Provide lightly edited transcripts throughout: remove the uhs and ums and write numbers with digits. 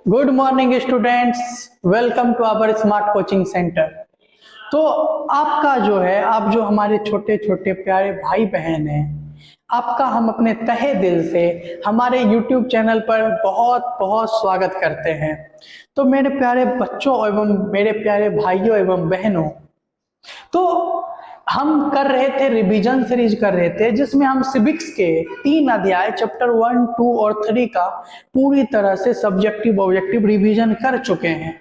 Good morning students, welcome to our smart coaching centre. तो आपका जो है, आप जो हमारे छोटे छोटे प्यारे भाई बहन हैं, आपका हम अपने तहे दिल से हमारे YouTube चैनल पर बहुत बहुत स्वागत करते हैं। तो मेरे प्यारे बच्चों एवं मेरे प्यारे भाइयों एवं बहनों, तो हम कर रहे थे रिवीजन सीरीज कर रहे थे, जिसमें हम सिविक्स के 3 अध्याय चैप्टर 1, 2 और 3 का पूरी तरह से सब्जेक्टिव ऑब्जेक्टिव रिवीजन कर चुके हैं।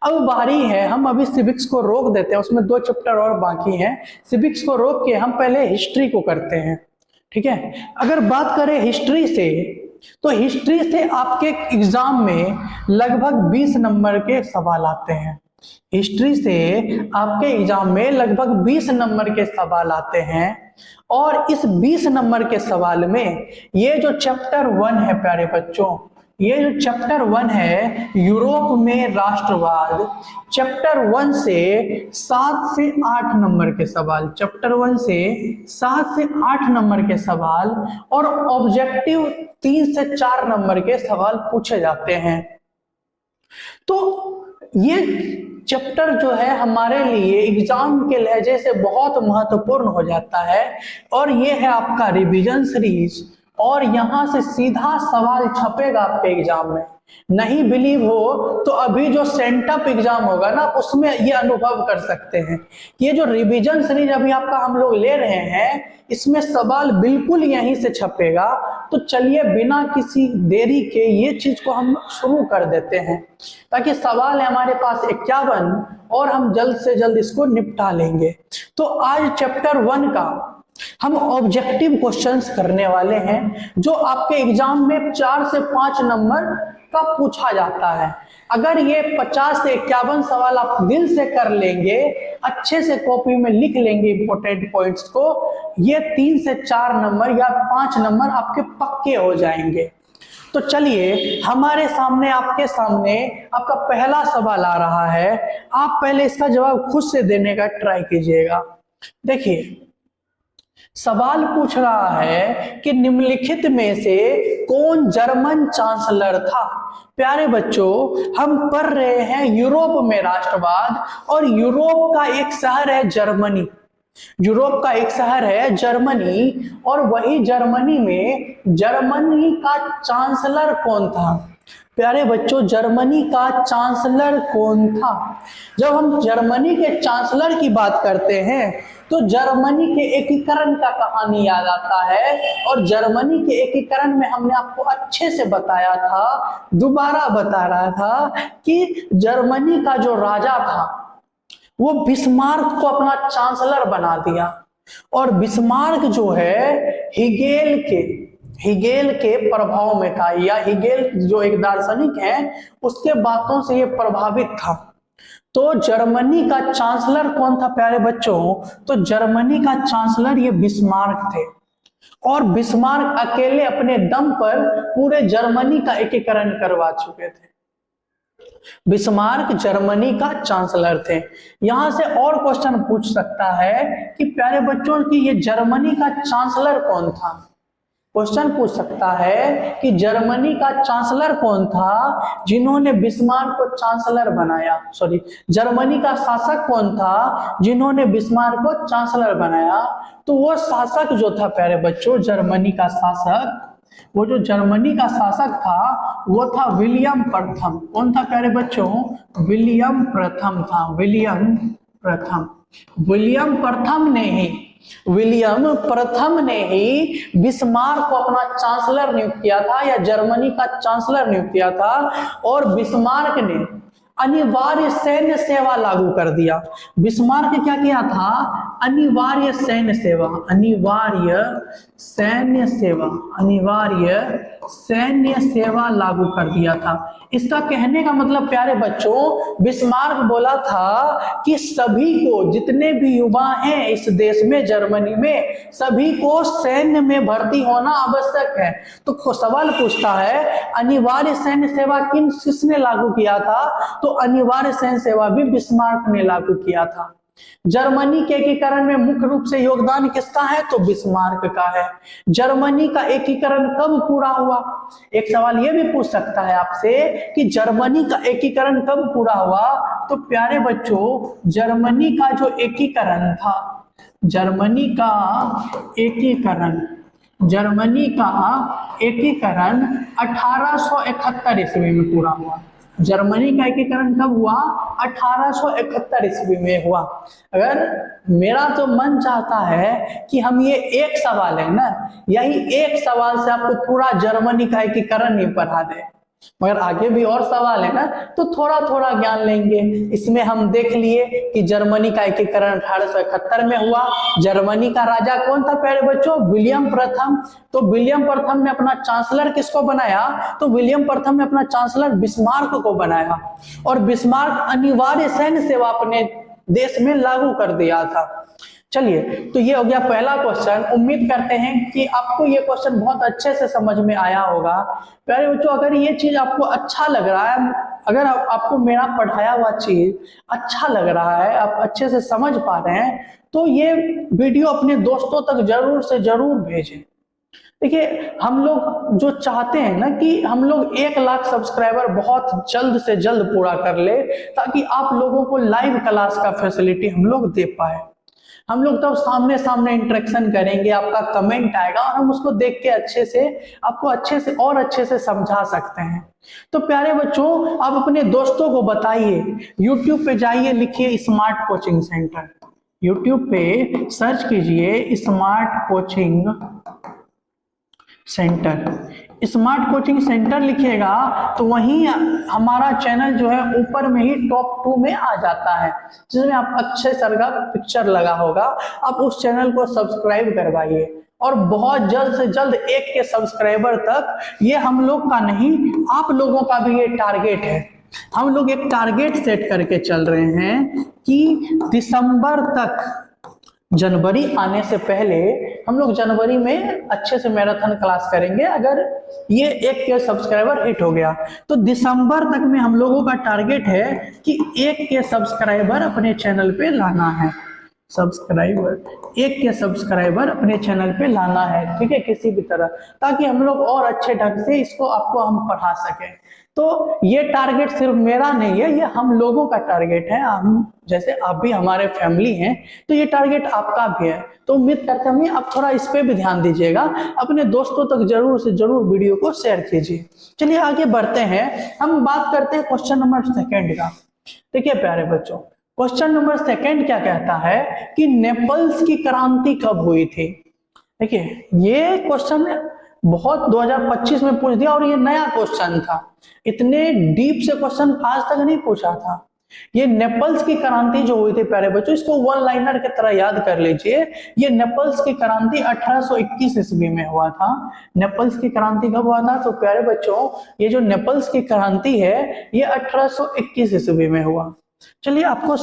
अब बारी है, हम अभी सिविक्स को रोक देते हैं, उसमें 2 चैप्टर और बाकी हैं। सिविक्स को रोक के हम पहले हिस्ट्री को करते हैं, ठीक है। अगर बात करें हिस्ट्री से, तो हिस्ट्री से आपके एग्जाम में लगभग 20 नंबर के सवाल आते हैं। हिस्ट्री से आपके एग्जाम में लगभग 20 नंबर के सवाल आते हैं, और इस 20 नंबर के सवाल में ये जो चैप्टर 1 है प्यारे बच्चों, ये जो चैप्टर 1 है यूरोप में राष्ट्रवाद, चैप्टर 1 से 7 से 8 नंबर के सवाल, चैप्टर 1 से 7 से 8 नंबर के सवाल और ऑब्जेक्टिव 3 से 4 नंबर के सवाल पूछे जाते हैं। तो ये चैप्टर जो है हमारे लिए एग्जाम के लहजे से बहुत महत्वपूर्ण हो जाता है, और ये है आपका रिवीजन सीरीज, और यहाँ से सीधा सवाल छपेगा आपके एग्जाम में। नहीं बिलीव हो तो अभी जो सेंटअप एग्जाम होगा ना, उसमें ये अनुभव कर सकते हैं कि ये जो रिवीजन सीरीज अभी आपका हम लोग ले रहे हैं, इसमें सवाल बिल्कुल यहीं से छपेगा। तो चलिए बिना किसी देरी के ये चीज को हम शुरू कर देते हैं, ताकि सवाल है हमारे पास 51 और हम जल्द से जल्द इसको निपटा लेंगे। तो आज चैप्टर 1 का हम ऑब्जेक्टिव क्वेश्चंस करने वाले हैं, जो आपके एग्जाम में 4 से 5 नंबर का पूछा जाता है। अगर ये 50 से 51 सवाल आप दिल से कर लेंगे, अच्छे से कॉपी में लिख लेंगे इंपोर्टेंट पॉइंट्स को, ये 3 से 4 नंबर या 5 नंबर आपके पक्के हो जाएंगे। तो चलिए हमारे सामने, आपके सामने आपका पहला सवाल आ रहा है। आप पहले इसका जवाब खुद से देने का ट्राई कीजिएगा। देखिए, सवाल पूछ रहा है कि निम्नलिखित में से कौन जर्मन चांसलर था। प्यारे बच्चों, हम पढ़ रहे हैं यूरोप में राष्ट्रवाद, और यूरोप का एक शहर है जर्मनी। यूरोप का एक शहर है जर्मनी, और वही जर्मनी में जर्मनी का चांसलर कौन था। प्यारे बच्चों, जर्मनी का चांसलर कौन था। जब हम जर्मनी के चांसलर की बात करते हैं, तो जर्मनी के एकीकरण का कहानी याद आता है, और जर्मनी के एकीकरण में हमने आपको अच्छे से बताया था, दोबारा बता रहा था कि जर्मनी का जो राजा था वो बिस्मार्क को अपना चांसलर बना दिया, और बिस्मार्क जो है हिगेल के प्रभाव में था, या हिगेल जो एक दार्शनिक है उसके बातों से ये प्रभावित था। तो जर्मनी का चांसलर कौन था प्यारे बच्चों? तो जर्मनी का चांसलर ये बिस्मार्क थे, और बिस्मार्क अकेले अपने दम पर पूरे जर्मनी का एकीकरण करवा चुके थे। बिस्मार्क जर्मनी का चांसलर थे। यहां से और क्वेश्चन पूछ सकता है कि प्यारे बच्चों की ये जर्मनी का चांसलर कौन था। क्वेश्चन पूछ सकता है कि जर्मनी का चांसलर कौन था जिन्होंने बिस्मार्क को चांसलर बनाया, सॉरी, जर्मनी का शासक कौन था जिन्होंने बिस्मार्क को चांसलर बनाया। तो वो शासक जो था प्यारे बच्चों, जर्मनी का शासक, वो जो जर्मनी का शासक था वो था विलियम प्रथम। कौन था प्यारे बच्चों? विलियम प्रथम था, विलियम प्रथम। विलियम प्रथम ने ही बिस्मार्क को अपना चांसलर नियुक्त किया था, या जर्मनी का चांसलर नियुक्त किया था, और बिस्मार्क ने अनिवार्य सैन्य सेवा लागू कर दिया। बिस्मार्क ने क्या किया था? अनिवार्य सैन्य सेवा, अनिवार्य सैन्य सेवा लागू कर दिया था। इसका कहने का मतलब प्यारे बच्चों, बिस्मार्क बोला था कि सभी को, जितने भी युवा हैं इस देश में, जर्मनी में, सभी को सैन्य में भर्ती होना आवश्यक है। तो सवाल पूछता है अनिवार्य सैन्य सेवा किसने लागू किया था? तो अनिवार्य सैन्य सेवा भी बिस्मार्क ने लागू किया था। जर्मनी के एकीकरण में मुख्य रूप से योगदान किसका है? तो बिस्मार्क का है। जर्मनी का एकीकरण कब पूरा हुआ? एक सवाल ये भी पूछ सकता है आपसे कि जर्मनी का एकीकरण कब पूरा हुआ? तो प्यारे बच्चों, जर्मनी का जो एकीकरण था, जर्मनी का एकीकरण 1871 ईस्वी में पूरा हुआ। जर्मनी का एकीकरण कब हुआ? 1871 ईस्वी में हुआ। अगर मेरा तो मन चाहता है कि हम ये एक सवाल है ना, यही एक सवाल से आपको पूरा जर्मनी का एकीकरण ही पढ़ा दे, मगर आगे भी और सवाल है ना, तो थोड़ा थोड़ा ज्ञान लेंगे। इसमें हम देख लिए कि जर्मनी का एकीकरण 1871 में हुआ। जर्मनी का राजा कौन था प्यारे बच्चों? विलियम प्रथम। तो विलियम प्रथम ने अपना चांसलर किसको बनाया? तो विलियम प्रथम ने अपना चांसलर बिस्मार्क को बनाया, और बिस्मार्क अनिवार्य सैन्य सेवा अपने देश में लागू कर दिया था। चलिए, तो ये हो गया पहला क्वेश्चन। उम्मीद करते हैं कि आपको ये क्वेश्चन बहुत अच्छे से समझ में आया होगा। प्यारे बच्चों, अगर ये चीज आपको अच्छा लग रहा है, अगर आपको मेरा पढ़ाया हुआ चीज अच्छा लग रहा है, आप अच्छे से समझ पा रहे हैं, तो ये वीडियो अपने दोस्तों तक जरूर से जरूर भेजें। देखिए, हम लोग जो चाहते हैं ना कि हम लोग 1 लाख सब्सक्राइबर बहुत जल्द से जल्द पूरा कर ले, ताकि आप लोगों को लाइव क्लास का फैसिलिटी हम लोग दे पाए। हम लोग तब सामने सामने इंटरेक्शन करेंगे, आपका कमेंट आएगा और हम उसको देख के अच्छे से आपको अच्छे से समझा सकते हैं। तो प्यारे बच्चों, आप अपने दोस्तों को बताइए, YouTube पे जाइए, लिखिए स्मार्ट कोचिंग सेंटर। YouTube पे सर्च कीजिए smart coaching centre. Smart coaching centre लिखिएगा तो वहीं हमारा चैनल जो है ऊपर में ही टॉप 2 में आ जाता है, जिसमें आप अक्षय सर का पिक्चर लगा होगा। आप उस चैनल को सब्सक्राइब करवाइए, और बहुत जल्द से जल्द 1 के सब्सक्राइबर तक, ये हम लोग का नहीं, आप लोगों का भी ये टारगेट है। हम लोग एक टारगेट सेट करके चल रहे हैं कि दिसंबर तक, जनवरी आने से पहले हम लोग जनवरी में अच्छे से मैराथन क्लास करेंगे। अगर ये 1 के सब्सक्राइबर हिट हो गया तो दिसंबर तक में हम लोगों का टारगेट है कि 1 के सब्सक्राइबर अपने चैनल पे लाना है। 1 के सब्सक्राइबर अपने चैनल पे लाना है, ठीक है, किसी भी तरह, ताकि हम लोग और अच्छे ढंग से इसको आपको हम पढ़ा सकें। तो ये टारगेट सिर्फ मेरा नहीं है, ये हम लोगों का टारगेट है। हम जैसे आप भी हमारे फैमिली हैं, तो ये टारगेट आपका भी है। तो उम्मीद करते हैं आप थोड़ा इस पे भी ध्यान दीजिएगा, अपने दोस्तों तक जरूर से जरूर वीडियो को शेयर कीजिए। चलिए आगे बढ़ते हैं, हम बात करते हैं क्वेश्चन नंबर 2 का। देखिए प्यारे बच्चों, क्वेश्चन नंबर 2 क्या कहता है कि नेपल्स की क्रांति कब हुई थी? देखिए, ये क्वेश्चन बहुत 2025 में पूछ दिया, और ये नया क्वेश्चन था। इतने डीप से क्वेश्चन आज तक नहीं पूछा था। ये नेपल्स की क्रांति जो हुई थी प्यारे बच्चों, इसको 1 लाइनर की तरह याद कर लीजिए। ये नेपल्स की क्रांति 1821 ईस्वी में हुआ था। नेपल्स की क्रांति कब हुआ था? तो प्यारे बच्चों, ये जो नेपल्स की क्रांति है, ये 1821 ईस्वी में हुआ। चलिए आपको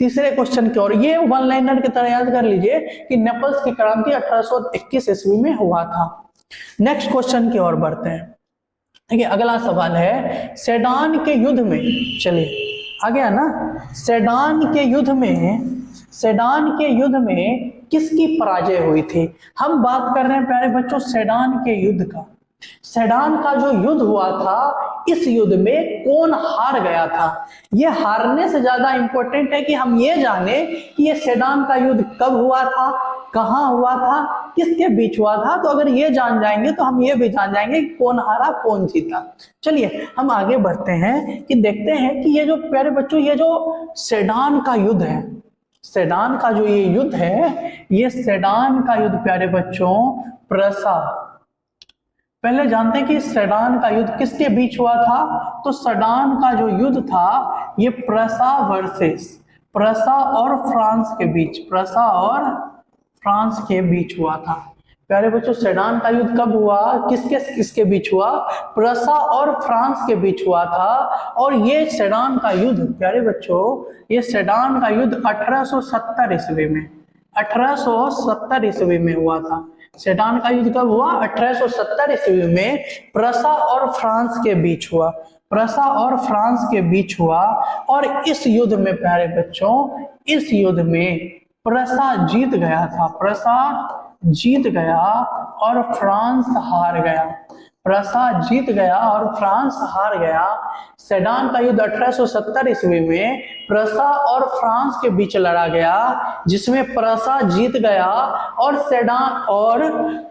तीसरे क्वेश्चन की ओर, ये 1 लाइनर की तरह याद कर लीजिए कि नेपल्स की क्रांति 1821 ईस्वी में हुआ था। नेक्स्ट क्वेश्चन की ओर बढ़ते हैं। देखिए अगला सवाल है, सेडान के युद्ध में, चलिए आ गया ना, सेडान के युद्ध में किसकी पराजय हुई थी? हम बात कर रहे हैं प्यारे बच्चों सेडान के युद्ध का। सेडान का जो युद्ध हुआ था, इस युद्ध में कौन हार गया था? ये हारने से ज्यादा इंपॉर्टेंट है कि हम ये जाने कि ये सेडान का युद्ध कब हुआ था, कहां हुआ था, किसके बीच हुआ था। तो अगर ये जान जाएंगे तो हम ये भी जान जाएंगे कि कौन हारा कौन जीता। चलिए हम आगे बढ़ते हैं कि देखते हैं कि ये जो प्यारे बच्चों, ये जो सेडान का युद्ध है, सेडान का जो ये युद्ध है, ये सेडान का युद्ध प्यारे बच्चों प्रसा, पहले जानते हैं कि सेडान का युद्ध किसके बीच हुआ था? तो सेडान का जो युद्ध था, ये प्रसा और फ्रांस के बीच, प्रसा और फ्रांस के बीच हुआ था। प्यारे बच्चों, सेडान का युद्ध कब हुआ, किसके बीच हुआ? प्रसा और फ्रांस के बीच हुआ था। और ये सेडान का युद्ध प्यारे बच्चों, ये सेडान का युद्ध 1870 ईस्वी में, 1870 ईस्वी में हुआ था। सेडान का युद्ध कब हुआ? 1870 ईस्वी में प्रसा और फ्रांस के बीच हुआ, प्रसा और फ्रांस के बीच हुआ। और इस युद्ध में प्यारे बच्चों, इस युद्ध में प्रसा जीत गया था, प्रसा जीत गया और फ्रांस हार गया। प्रसा जीत गया और फ्रांस हार गया। सेडान का युद्ध 1870 ईस्वी में प्रसा और फ्रांस के बीच लड़ा गया, जिसमें प्रसा जीत गया और सेडान और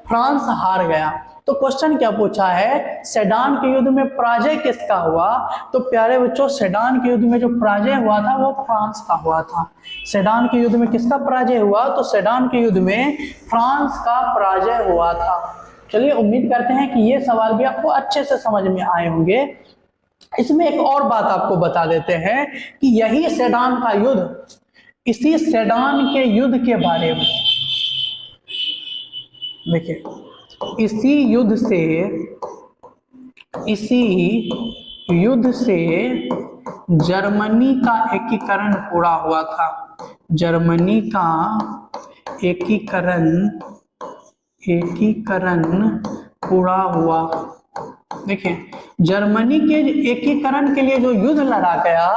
फ्रांस हार गया। तो क्वेश्चन क्या पूछा है, सेडान के युद्ध में पराजय किसका हुआ? तो प्यारे बच्चों, सेडान के युद्ध में जो पराजय हुआ था वो फ्रांस का हुआ था। सेडान के युद्ध में किसका पराजय हुआ? तो सेडान के युद्ध में फ्रांस का पराजय हुआ था। चलिए, उम्मीद करते हैं कि ये सवाल भी आपको अच्छे से समझ में आए होंगे। इसमें एक और बात आपको बता देते हैं कि यही सेडान का युद्ध, इसी सेडान के युद्ध के बारे में देखिए, इसी युद्ध से जर्मनी का एकीकरण पूरा हुआ था। जर्मनी का एकीकरण पूरा हुआ। देखिए, जर्मनी के एकीकरण के लिए जो युद्ध लड़ा गया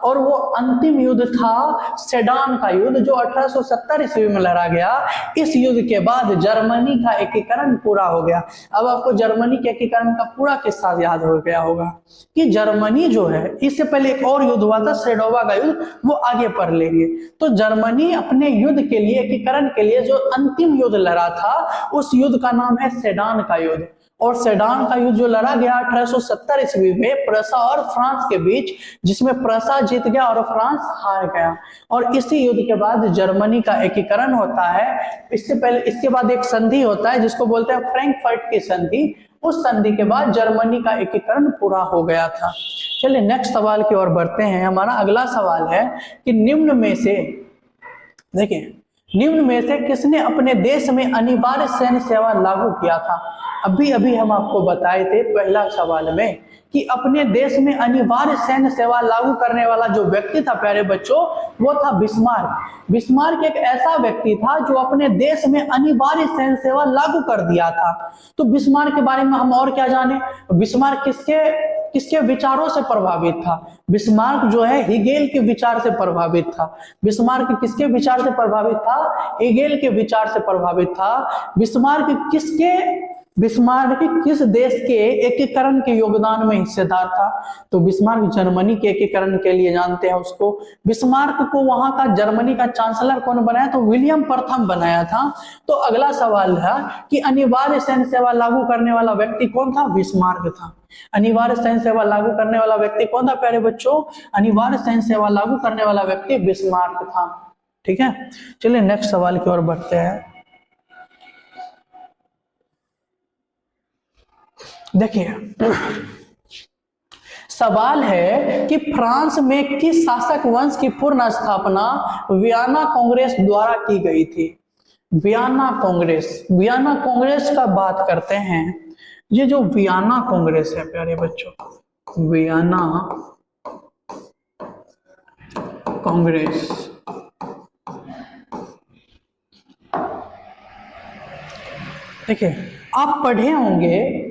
और वो अंतिम युद्ध था सेडान का युद्ध, जो 1870 ईस्वी में लड़ा गया। इस युद्ध के बाद जर्मनी का एकीकरण पूरा हो गया। अब आपको जर्मनी के एकीकरण का पूरा किस्सा याद हो गया होगा कि जर्मनी जो है, इससे पहले एक और युद्ध हुआ था सेडोवा का युद्ध, वो आगे पढ़ लेंगे। तो जर्मनी अपने युद्ध के लिए, एकीकरण के लिए जो अंतिम युद्ध लड़ा था, उस युद्ध का नाम है सेडान का युद्ध। और सेडान का युद्ध जो लड़ा गया 1870 ईस्वी में प्रसा और फ्रांस के बीच, जिसमें प्रसा जीत गया और फ्रांस हार गया। और इसी युद्ध के बाद जर्मनी का एकीकरण होता है। इसके बाद एक संधि होता है जिसको बोलते हैं फ्रैंकफर्ट की संधि। उस संधि के बाद जर्मनी का एकीकरण पूरा हो गया था। चलिए नेक्स्ट सवाल की ओर बढ़ते हैं। हमारा अगला सवाल है कि निम्न में से, देखिए, निम्न में से किसने अपने देश में अनिवार्य सैन्य सेवा लागू किया था? अभी अभी हम आपको बताए थे पहला सवाल में कि अपने देश में अनिवार्य सैन्य सेवा लागू करने वाला जो व्यक्ति था प्यारे बच्चों, वो था बिस्मार्क। बिस्मार्क एक ऐसा व्यक्ति था जो अपने देश में अनिवार्य सैन्य सेवा लागू कर दिया था। तो बिस्मार्क के बारे में हम और क्या जाने? बिस्मार्क किसके विचारों से प्रभावित था? बिस्मार्क जो है हिगेल के विचार से प्रभावित था। बिस्मार्क किसके विचार से प्रभावित था? हिगेल के विचार से प्रभावित था। बिस्मार्क किस देश के एकीकरण के योगदान में हिस्सेदार था? तो बिस्मार्क जर्मनी के एकीकरण के लिए जानते हैं उसको। बिस्मार्क को वहां का जर्मनी का चांसलर कौन बनाया? तो विलियम प्रथम बनाया था। तो अगला सवाल है कि अनिवार्य सैन्य सेवा लागू करने वाला व्यक्ति कौन था? बिस्मार्क था। अनिवार्य सैन्य सेवा लागू करने वाला व्यक्ति कौन था प्यारे बच्चों? अनिवार्य सैन्य सेवा लागू करने वाला व्यक्ति बिस्मार्क था। ठीक है, चलिए नेक्स्ट सवाल की ओर बढ़ते हैं। देखिए, सवाल है कि फ्रांस में किस शासक वंश की पूर्ण स्थापना वियना कांग्रेस द्वारा की गई थी? वियना कांग्रेस का बात करते हैं। ये जो वियना कांग्रेस है प्यारे बच्चों, वियना कांग्रेस, देखिए, आप पढ़े होंगे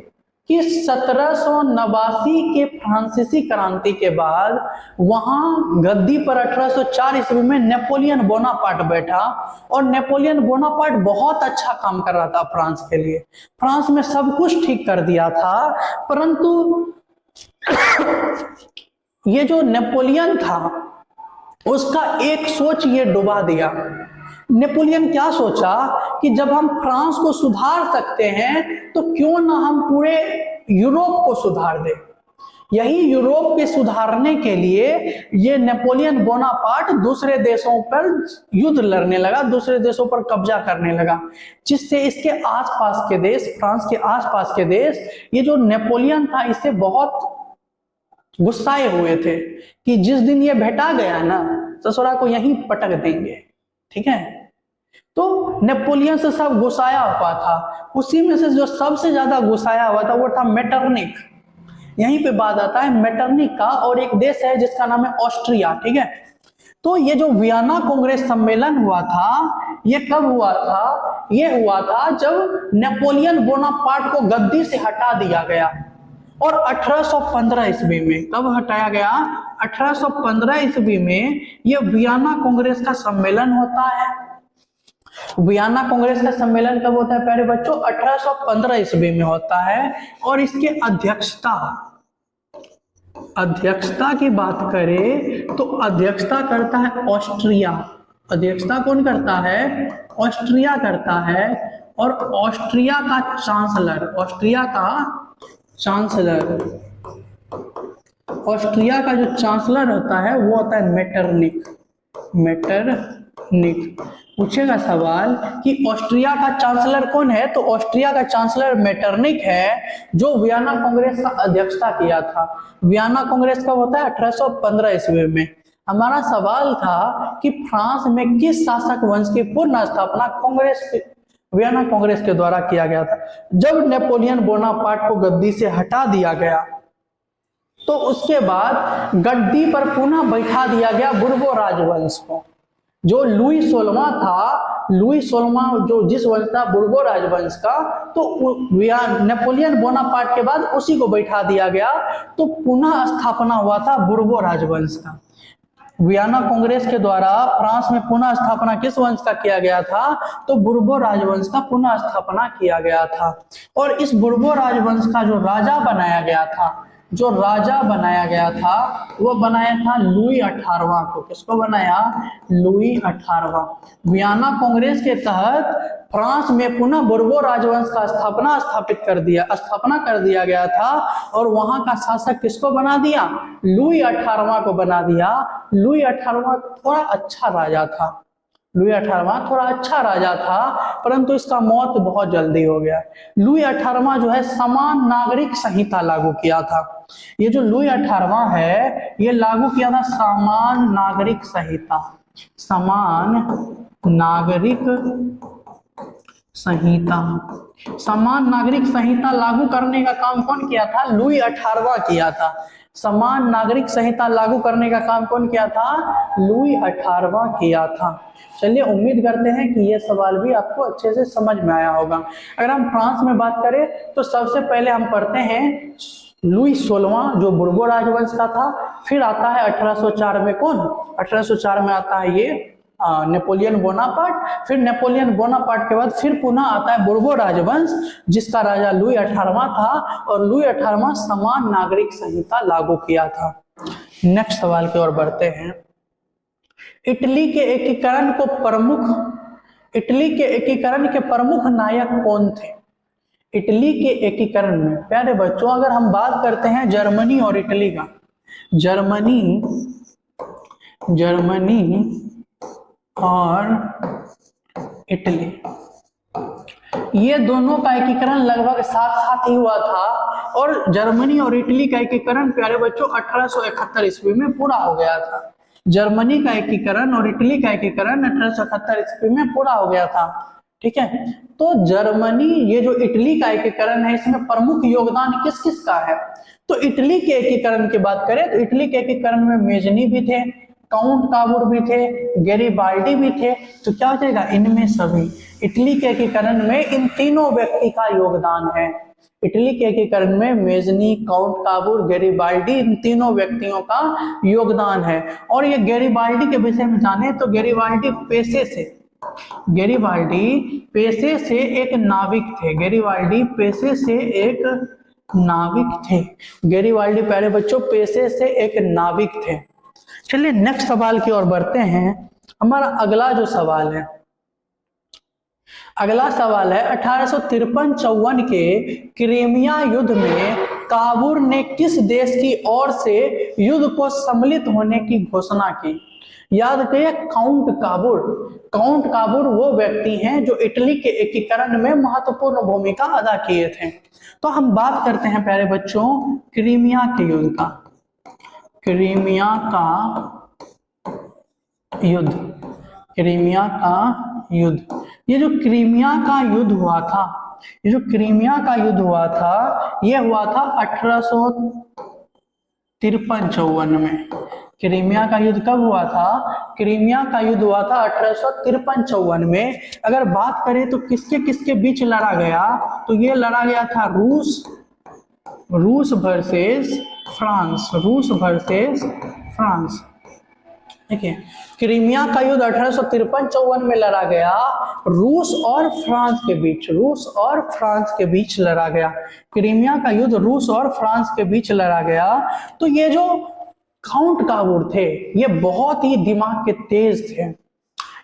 कि 1789 के फ्रांसीसी क्रांति के बाद वहां गद्दी पर 1804 ईस्वी में नेपोलियन बोनापार्ट बैठा। और नेपोलियन बोनापार्ट बहुत अच्छा काम कर रहा था फ्रांस के लिए। फ्रांस में सब कुछ ठीक कर दिया था, परंतु ये जो नेपोलियन था उसका एक सोच ये डुबा दिया। नेपोलियन क्या सोचा कि जब हम फ्रांस को सुधार सकते हैं तो क्यों ना हम पूरे यूरोप को सुधार दें। यही यूरोप के सुधारने के लिए ये नेपोलियन बोनापार्ट दूसरे देशों पर युद्ध लड़ने लगा, दूसरे देशों पर कब्जा करने लगा, जिससे इसके आसपास के देश, फ्रांस के आसपास के देश, ये जो नेपोलियन था इससे बहुत गुस्साए हुए थे कि जिस दिन ये भेटा गया ना, ससुरा को यहीं पटक देंगे। ठीक है, तो नेपोलियन से सब गुस्साया हुआ था। उसी में से जो सबसे ज्यादा गुस्साया हुआ था वो था मेटरनिक। यहीं पे बात आता है मेटरनिक का, और एक देश है जिसका नाम है ऑस्ट्रिया। ठीक है, तो ये जो वियना कांग्रेस सम्मेलन हुआ था, ये कब हुआ था? ये हुआ था जब नेपोलियन बोनापार्ट को गद्दी से हटा दिया गया। और 1815 ईस्वी में, कब हटाया गया? 1815 ईस्वी में यह वियना कांग्रेस का सम्मेलन होता है। वियना कांग्रेस का सम्मेलन कब होता है प्यारे बच्चों? 1815 ईस्वी में होता है। और इसके अध्यक्षता की बात करें तो अध्यक्षता करता है ऑस्ट्रिया। अध्यक्षता कौन करता है? ऑस्ट्रिया करता है। और ऑस्ट्रिया का चांसलर ऑस्ट्रिया का जो चांसलर होता है वो होता है मेटरनिक। पूछेगा सवाल कि ऑस्ट्रिया का चांसलर कौन है, तो ऑस्ट्रिया का चांसलर मेटरनिक है, जो वियना कांग्रेस का अध्यक्षता किया था। वियना कांग्रेस कब होता है? 1815 ईस्वी में। हमारा सवाल था कि फ्रांस में किस शासक वंश की पुनः स्थापना वियना कांग्रेस के द्वारा किया गया था? जब नेपोलियन बोनापार्ट को गद्दी से हटा दिया गया तो उसके बाद गद्दी पर पुनः बैठा दिया गया बुर्बो राजवंश को। जो लुई 16वां था, लुई 16वां जो जिस वंश था बुर्बो राजवंश का, तो नेपोलियन बोनापार्ट के बाद उसी को बैठा दिया गया, तो पुनः स्थापना हुआ था बुर्बो राजवंश का। वियना कांग्रेस के द्वारा फ्रांस में पुनः स्थापना किस वंश का किया गया था? तो बुर्बो राजवंश का पुनः स्थापना किया गया था। और इस बुर्बो राजवंश का जो राजा बनाया गया था वो बनाया था लुई 18वां को। किसको बनाया? लुई 18वां। वियना कांग्रेस के तहत फ्रांस में पुनः बुर्बो राजवंश का स्थापना कर दिया गया था। और वहां का शासक किसको बना दिया? लुई 18वां को बना दिया। लुई 18वां थोड़ा अच्छा राजा था, परंतु इसका मौत बहुत जल्दी हो गया। लुई 18वां जो है समान नागरिक संहिता लागू किया था। ये जो लुई 18वां है ये लागू किया था समान नागरिक संहिता लागू करने का काम कौन किया था? लुई 18वां किया था। समान नागरिक संहिता लागू करने का काम कौन किया था? लुई 18वां किया था। चलिए, उम्मीद करते हैं कि यह सवाल भी आपको अच्छे से समझ में आया होगा। अगर हम फ्रांस में बात करें तो सबसे पहले हम पढ़ते हैं लुई 16वां जो बुर्बो राजवंश का था। फिर आता है 1804 में कौन? 1804 में आता है ये नेपोलियन बोनापार्ट। फिर नेपोलियन बोनापार्ट के बाद फिर पुनः आता है बुर्बो राजवंश, जिसका राजा लुई 18वां था। और लुई 18वां समान नागरिक संहिता लागू किया था। नेक्स्ट सवाल की ओर बढ़ते हैं। इटली के एकीकरण के प्रमुख नायक कौन थे? इटली के एकीकरण में प्यारे बच्चों अगर हम बात करते हैं जर्मनी और इटली का, जर्मनी और इटली, ये दोनों का एकीकरण लगभग साथ ही हुआ था। और जर्मनी और इटली का एकीकरण प्यारे बच्चों 1871 ईस्वी में पूरा हो गया था। जर्मनी का एकीकरण और इटली का एकीकरण 1871 ईस्वी में पूरा हो गया था। ठीक है, तो जर्मनी, ये जो इटली का एकीकरण है, इसमें प्रमुख योगदान किस किस का है? तो इटली के एकीकरण की बात करें तो इटली के एकीकरण में मेजनी भी थे, काउंट काबूर भी थे, गैरिबाल्डी भी थे। तो क्या हो जाएगा? इनमें सभी इटली के एकीकरण में इन तीनों व्यक्ति का योगदान है। इटली के एकीकरण में मेजनी, काउंट काबूर, गैरिबाल्डी, इन तीनों व्यक्तियों का योगदान है। और ये गैरिबाल्डी के विषय में जाने तो गैरिबाल्डी पेशे से एक नाविक थे। गैरिबाल्डी पेशे से एक नाविक थे। चलिए नेक्स्ट सवाल की ओर बढ़ते हैं। हमारा अगला जो सवाल है, अगला सवाल है 1853-54 के क्रीमिया युद्ध में काबूर ने किस देश की ओर से युद्ध को सम्मिलित होने की घोषणा की? याद करिए, काउंट काबूर वो व्यक्ति हैं जो इटली के एकीकरण में महत्वपूर्ण भूमिका अदा किए थे। तो हम बात करते हैं प्यारे बच्चों क्रीमिया के युद्ध का। क्रीमिया का युद्ध, ये जो क्रीमिया का युद्ध हुआ था, ये हुआ था 1853-54 में। क्रीमिया का युद्ध कब हुआ था? क्रीमिया का युद्ध हुआ था 1853-54 में। अगर बात करें तो किसके बीच लड़ा गया, तो ये लड़ा गया था रूस रूस वर्सेस फ्रांस, रूस वर्सेस फ्रांस। देखिए, क्रीमिया का युद्ध 1853-54 में लड़ा गया, रूस और फ्रांस के बीच, रूस और फ्रांस के बीच लड़ा गया। क्रीमिया का युद्ध रूस और फ्रांस के बीच लड़ा गया। तो ये जो काउंट काबूर थे, ये बहुत ही दिमाग के तेज थे।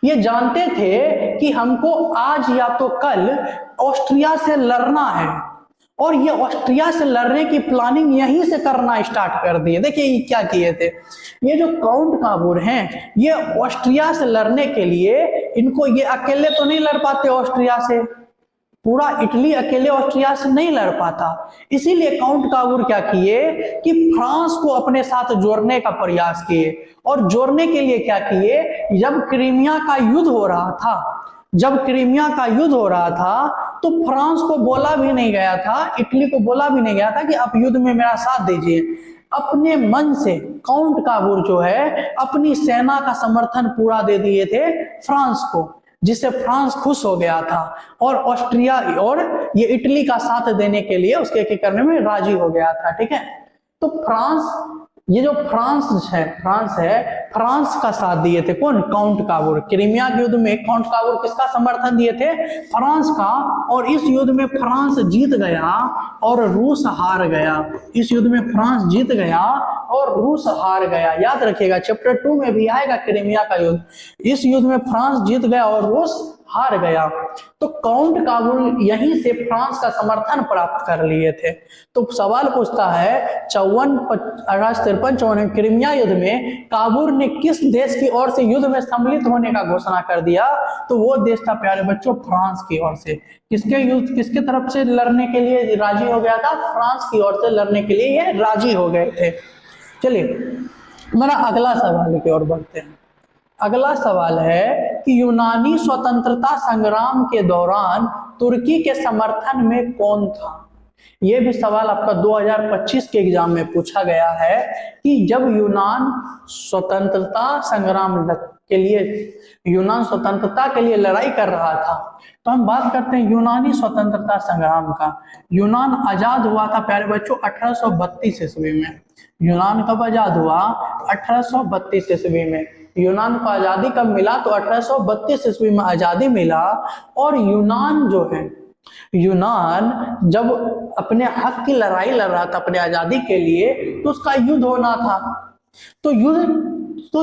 ये जानते थे कि हमको आज या तो कल ऑस्ट्रिया से लड़ना है, और ये ऑस्ट्रिया से लड़ने की प्लानिंग यहीं से करना स्टार्ट कर दिए। देखिए ये क्या किए थे, ये जो काउंट काबूर हैं, ये ऑस्ट्रिया से लड़ने के लिए, इनको ये अकेले तो नहीं लड़ पाते ऑस्ट्रिया से, पूरा इटली अकेले ऑस्ट्रिया से नहीं लड़ पाता। इसीलिए काउंट काबूर क्या किए कि फ्रांस को अपने साथ जोड़ने का प्रयास किए। और जोड़ने के लिए क्या किए, जब क्रीमिया का युद्ध हो रहा था, जब क्रीमिया का युद्ध हो रहा था, तो फ्रांस को बोला भी नहीं गया था, इटली को बोला भी नहीं गया था कि आप युद्ध में मेरा साथ दीजिए। अपने मन से काउंट काबूर जो है अपनी सेना का समर्थन पूरा दे दिए थे फ्रांस को, जिससे फ्रांस खुश हो गया था और ऑस्ट्रिया और ये इटली का साथ देने के लिए उसके करने में राजी हो गया था। ठीक है, तो फ्रांस, ये जो फ्रांस है, फ्रांस का साथ दिए थे कौन, काउंट काबूर। क्रीमिया के युद्ध में काउंट काबूर किसका समर्थन दिए थे, फ्रांस का। और इस युद्ध में फ्रांस जीत गया और रूस हार गया। इस युद्ध में फ्रांस जीत गया और रूस हार गया। याद रखिएगा, चैप्टर 2 में भी आएगा क्रीमिया का युद्ध। इस युद्ध में फ्रांस जीत गया और रूस हार गया। तो काउंट काबूल यहीं से फ्रांस का समर्थन प्राप्त कर लिए थे। तो सवाल पूछता है 1853-54 क्रीमिया युद्ध में काबूल ने किस देश की ओर से युद्ध में सम्मिलित होने का घोषणा कर दिया, तो वो देश था प्यारे बच्चों फ्रांस की ओर से। किसके तरफ से लड़ने के लिए राजी हो गया था, फ्रांस की ओर से लड़ने के लिए ये राजी हो गए थे। चलिए मेरा अगला सवाल की ओर बढ़ते हैं। अगला सवाल है कि यूनानी स्वतंत्रता संग्राम के दौरान तुर्की के समर्थन में कौन था। यह भी सवाल आपका 2025 के एग्जाम में पूछा गया है कि जब यूनान स्वतंत्रता के लिए लड़ाई कर रहा था, तो हम बात करते हैं यूनानी स्वतंत्रता संग्राम का। यूनान आजाद हुआ था प्यारे बच्चों 1832 ईस्वी में। यूनान कब आजाद हुआ, 1832 ईस्वी में। यूनान को आजादी कब मिला, तो 1832 ईस्वी में आजादी मिला। और यूनान जो है, यूनान जब अपने हक की लड़ाई लड़ रहा था अपने आजादी के लिए, तो उसका युद्ध होना था। तो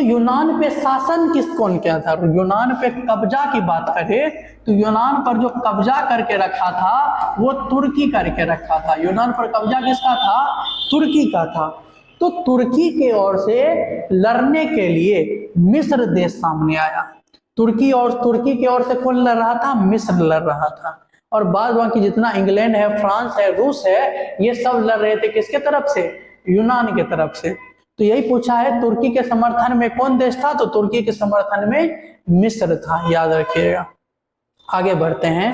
यूनान पे शासन कौन किया था, यूनान पे कब्जा की बात करें तो यूनान पर जो कब्जा करके रखा था वो तुर्की करके रखा था। यूनान पर कब्जा किसका था, तुर्की का था। तो तुर्की के ओर से लड़ने के लिए मिस्र देश सामने आया। तुर्की की ओर से कौन लड़ रहा था, मिस्र लड़ रहा था। और बाद बाकी जितना इंग्लैंड है, फ्रांस है, रूस है, ये सब लड़ रहे थे किसके तरफ से, यूनान के तरफ से। तो यही पूछा है तुर्की के समर्थन में कौन देश था, तो तुर्की के समर्थन में मिस्र था, याद रखिएगा। आगे बढ़ते हैं,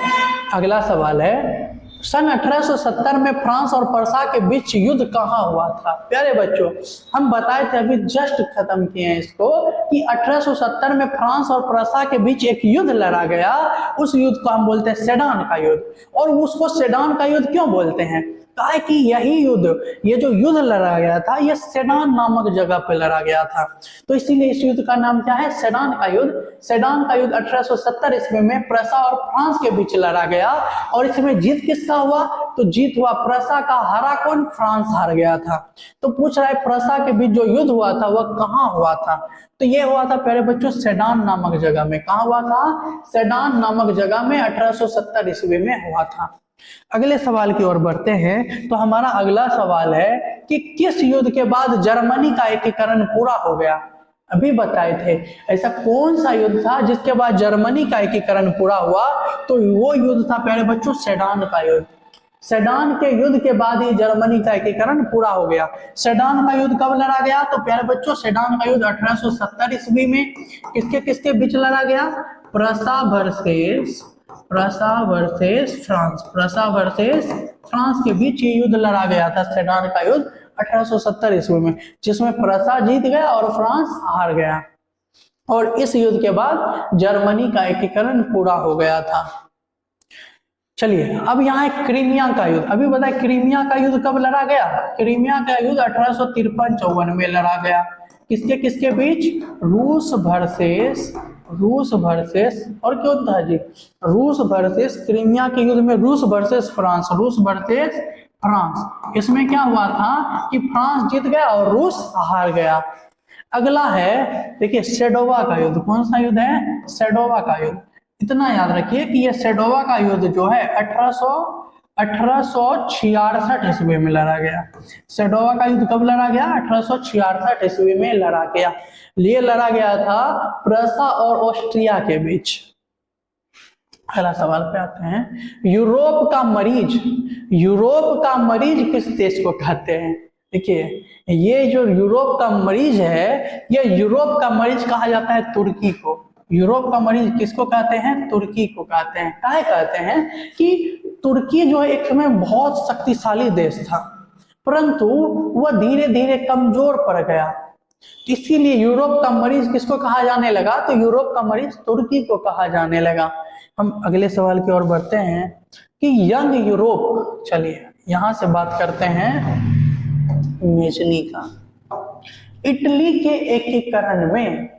अगला सवाल है सन 1870 में फ्रांस और पर्सा के बीच युद्ध कहाँ हुआ था। प्यारे बच्चों, हम बताए थे, अभी जस्ट खत्म किए हैं इसको, कि 1870 में फ्रांस और पर्सा के बीच एक युद्ध लड़ा गया। उस युद्ध को हम बोलते हैं सेडान का युद्ध। और उसको सेडान का युद्ध क्यों बोलते हैं, कहा कि यही युद्ध, ये जो युद्ध लड़ा गया था, ये सेडान नामक जगह पे लड़ा गया था। तो इसीलिए इस युद्ध का नाम क्या है, सेडान का युद्ध। सेडान का युद्ध 1870 ईस्वी में प्रसा और फ्रांस के बीच लड़ा गया। और इसमें जीत किसका हुआ, तो जीत हुआ प्रसा का, हारा कौन, फ्रांस हार गया था। तो पूछ रहा है प्रसा के बीच जो युद्ध हुआ था वह कहाँ हुआ था, तो ये हुआ था प्यारे बच्चों सेडान नामक जगह में। कहाँ हुआ था, सेडान नामक जगह में 1870 ईस्वी में हुआ था। अगले सवाल की ओर बढ़ते हैं। तो हमारा अगला सवाल है कि किस युद्ध के बाद जर्मनी का एकीकरण पूरा हो गया। अभी बताए थे ऐसा कौन सा युद्ध था जिसके बाद जर्मनी का एकीकरण पूरा हुआ, तो वो युद्ध था प्यारे बच्चों सेडान का युद्ध। सेडान के युद्ध के बाद ही जर्मनी का एकीकरण पूरा हो गया। सेडान का युद्ध कब लड़ा गया, तो प्यारे बच्चों सेडान का युद्ध 1870 ईस्वी में किसके किसके बीच लड़ा गया, प्रसा वर्सेस फ्रांस के बीच ये युद्ध लड़ा गया था, सेडान का युद्ध 1870 ईस्वी में, जिसमें प्रसा जीत गया और फ्रांस हार गया। और इस युद्ध के बाद जर्मनी का एकीकरण पूरा हो गया था। चलिए अब यहाँ है क्रीमिया का युद्ध। अभी बताए क्रीमिया का युद्ध कब लड़ा गया? क्रीमिया का युद्ध 1853-54 में लड़ा गया। किसके किसके बीच? रूस वर्सेस और क्या होता है जी? रूस वर्सेस, क्रीमिया के युद्ध में रूस वर्सेस फ्रांस, रूस वर्सेस फ्रांस। इसमें क्या हुआ था कि फ्रांस जीत गया और रूस हार गया। अगला है देखिए सेडोवा का युद्ध। कौन सा युद्ध है? सेडोवा का युद्ध। इतना याद रखिए कि यह सेडोवा का युद्ध जो है 1866 ईस्वी में लड़ा गया। सेडोवा का युद्ध कब लड़ा गया? 1866 ईस्वी में लड़ा गया। ये लड़ा गया था प्रसा और ऑस्ट्रिया के बीच। अगला सवाल पे आते हैं, यूरोप का मरीज किस देश को कहते हैं? देखिए ये जो यूरोप का मरीज है, ये यूरोप का मरीज कहा जाता है तुर्की को। यूरोप का मरीज किसको कहते हैं? तुर्की को कहते हैं। काहे कहते हैं कि तुर्की जो है एक समय बहुत शक्तिशाली देश था, परंतु वह धीरे धीरे कमजोर पड़ गया। इसीलिए यूरोप का मरीज किसको कहा जाने लगा? तो यूरोप का मरीज तुर्की को कहा जाने लगा। हम अगले सवाल की ओर बढ़ते हैं कि यंग यूरोप। चलिए यहां से बात करते हैं मेजनी का। इटली के एकीकरण में,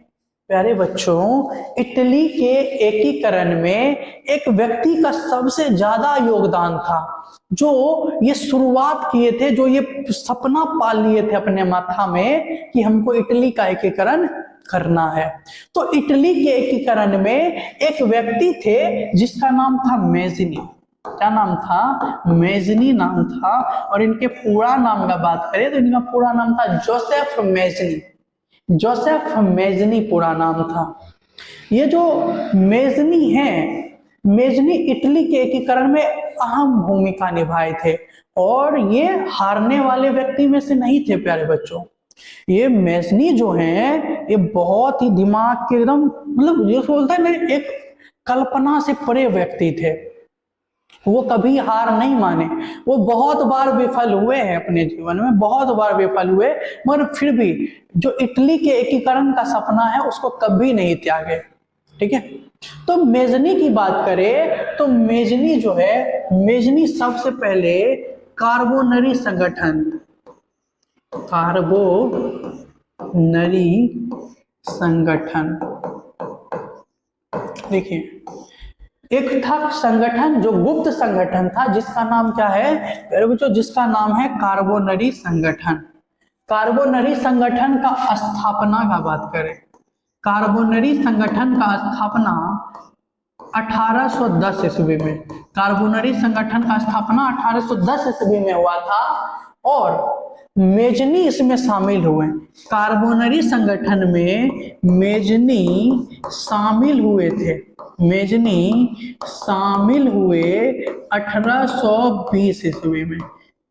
प्यारे बच्चों, इटली के एकीकरण में एक व्यक्ति का सबसे ज्यादा योगदान था, जो ये शुरुआत किए थे, जो ये सपना पाल लिए थे अपने माथा में कि हमको इटली का एकीकरण करना है। तो इटली के एकीकरण में एक व्यक्ति थे जिसका नाम था मेजनी। क्या नाम था? मेजनी नाम था। और इनके पूरा नाम का बात करें तो इनका पूरा नाम था जोसेफ मेजनी। जोसेफ मेजनी पूरा नाम था। ये जो मेजनी है, मेजनी इटली के एकीकरण में अहम भूमिका निभाए थे और ये हारने वाले व्यक्ति में से नहीं थे प्यारे बच्चों। ये मेजनी जो है ये बहुत ही दिमाग के एकदम, मतलब जो बोलता है ना, एक कल्पना से परे व्यक्ति थे। वो कभी हार नहीं माने। वो बहुत बार विफल हुए हैं अपने जीवन में, बहुत बार विफल हुए, मगर फिर भी जो इटली के एकीकरण का सपना है उसको कभी नहीं त्यागे। ठीक है, तो मेजनी की बात करें तो मेजनी जो है, मेजनी सबसे पहले कार्बोनरी संगठन, देखिए एक था संगठन जो गुप्त संगठन था, जिसका नाम क्या है मेरे बच्चों? जिसका नाम है कार्बोनरी संगठन। कार्बोनरी संगठन का स्थापना का बात करें, कार्बोनरी संगठन का स्थापना 1810 ईस्वी में, कार्बोनरी संगठन का स्थापना 1810 ईस्वी में हुआ था और मेजनी इसमें शामिल हुए। कार्बोनरी संगठन में मेजनी शामिल हुए थे। मेजनी शामिल हुए 1820 ईस्वी में।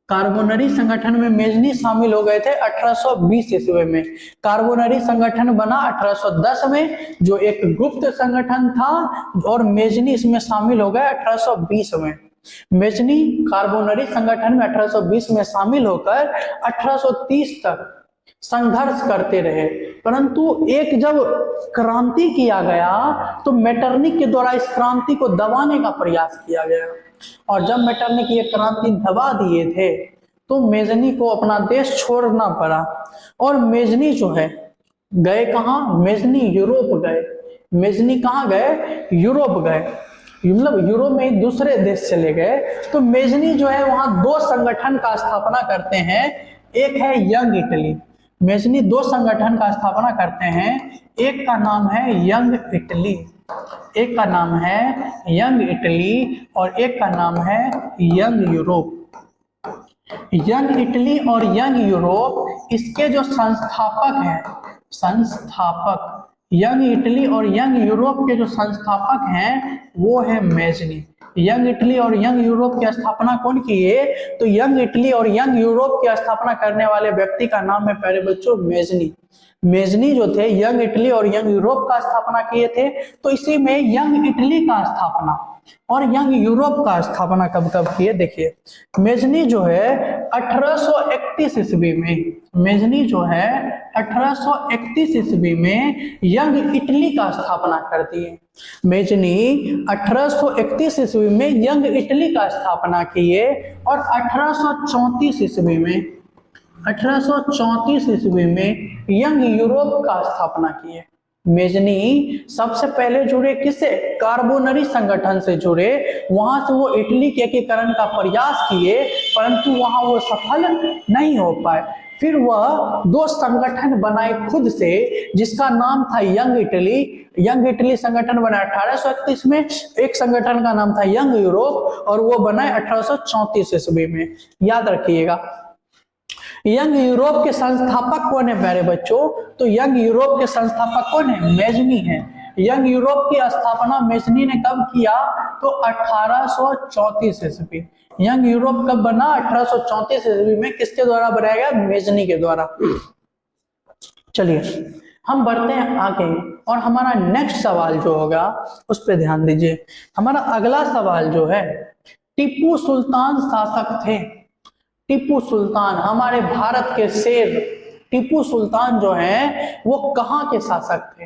कार्बोनरी संगठन में मेजनी शामिल हो गए थे 1820 ईस्वी में। कार्बोनरी संगठन बना 1810 में, जो एक गुप्त संगठन था, और मेजनी इसमें शामिल हो गए 1820 में। मेजनी कार्बोनरी संगठन में 1820 में शामिल होकर 1830 तक संघर्ष करते रहे, परंतु एक जब क्रांति किया गया तो मेटरनिख के द्वारा इस क्रांति को दबाने का प्रयास किया गया, और जब मेटरनिख ये क्रांति दबा दिए थे तो मेजनी को अपना देश छोड़ना पड़ा। और मेजनी जो है गए कहाँ? मेजनी यूरोप गए। मेजनी कहाँ गए? यूरोप गए, मतलब यूरोप में दूसरे देश चले गए। तो मेजनी जो है वहां दो संगठन का स्थापना करते हैं। एक है यंग इटली। मेजनी दो संगठन का स्थापना करते हैं, एक का नाम है यंग इटली, एक का नाम है यंग इटली और एक का नाम है यंग यूरोप। यंग इटली और यंग यूरोप, इसके जो संस्थापक हैं, यंग इटली और यंग यूरोप के जो संस्थापक हैं वो है मेजनी। यंग इटली और यंग यूरोप की स्थापना कौन किए? तो यंग इटली और यंग यूरोप की स्थापना करने वाले व्यक्ति का नाम है प्यारे बच्चों मेजनी। मेजनी जो थे यंग इटली और यंग यूरोप का स्थापना किए थे। तो इसी में यंग इटली का स्थापना और यंग यूरोप का स्थापना कब कब किए, देखिए मेजनी जो है 1831 ईस्वी में, मेजनी जो है 1831 ईस्वी में यंग इटली का स्थापना कर दिए। मेजनी 1831 ईस्वी में यंग इटली का स्थापना किए और 1834 ईस्वी में 1834 ईस्वी में यंग यूरोप का स्थापना किए। मेजनी सबसे पहले जुड़े किससे, कार्बोनरी संगठन से जुड़े, वहां से वो इटली के एकीकरण का प्रयास किए परंतु वहां वो सफल नहीं हो पाए। फिर वह दो संगठन बनाए खुद से जिसका नाम था यंग इटली। यंग इटली संगठन बना 1831 में, एक संगठन का नाम था यंग यूरोप और वो बना 1834 ईस्वी में। याद रखिएगा। यंग यूरोप के संस्थापक कौन है प्यारे बच्चों, तो यंग यूरोप के संस्थापक कौन है, मेजनी है। यंग यूरोप की स्थापना मेजनी ने कब किया, तो 1834 ईस्वी। यंग यूरोप कब बना, 1834 ईस्वी में। किसके द्वारा बनाया गया, मेजनी के द्वारा। चलिए हम बढ़ते हैं आगे और हमारा नेक्स्ट सवाल जो होगा उस पर ध्यान दीजिए। हमारा अगला सवाल जो है, टीपू सुल्तान शासक थे। टीपू सुल्तान हमारे भारत के शेर टीपू सुल्तान जो है वो कहाँ के शासक थे।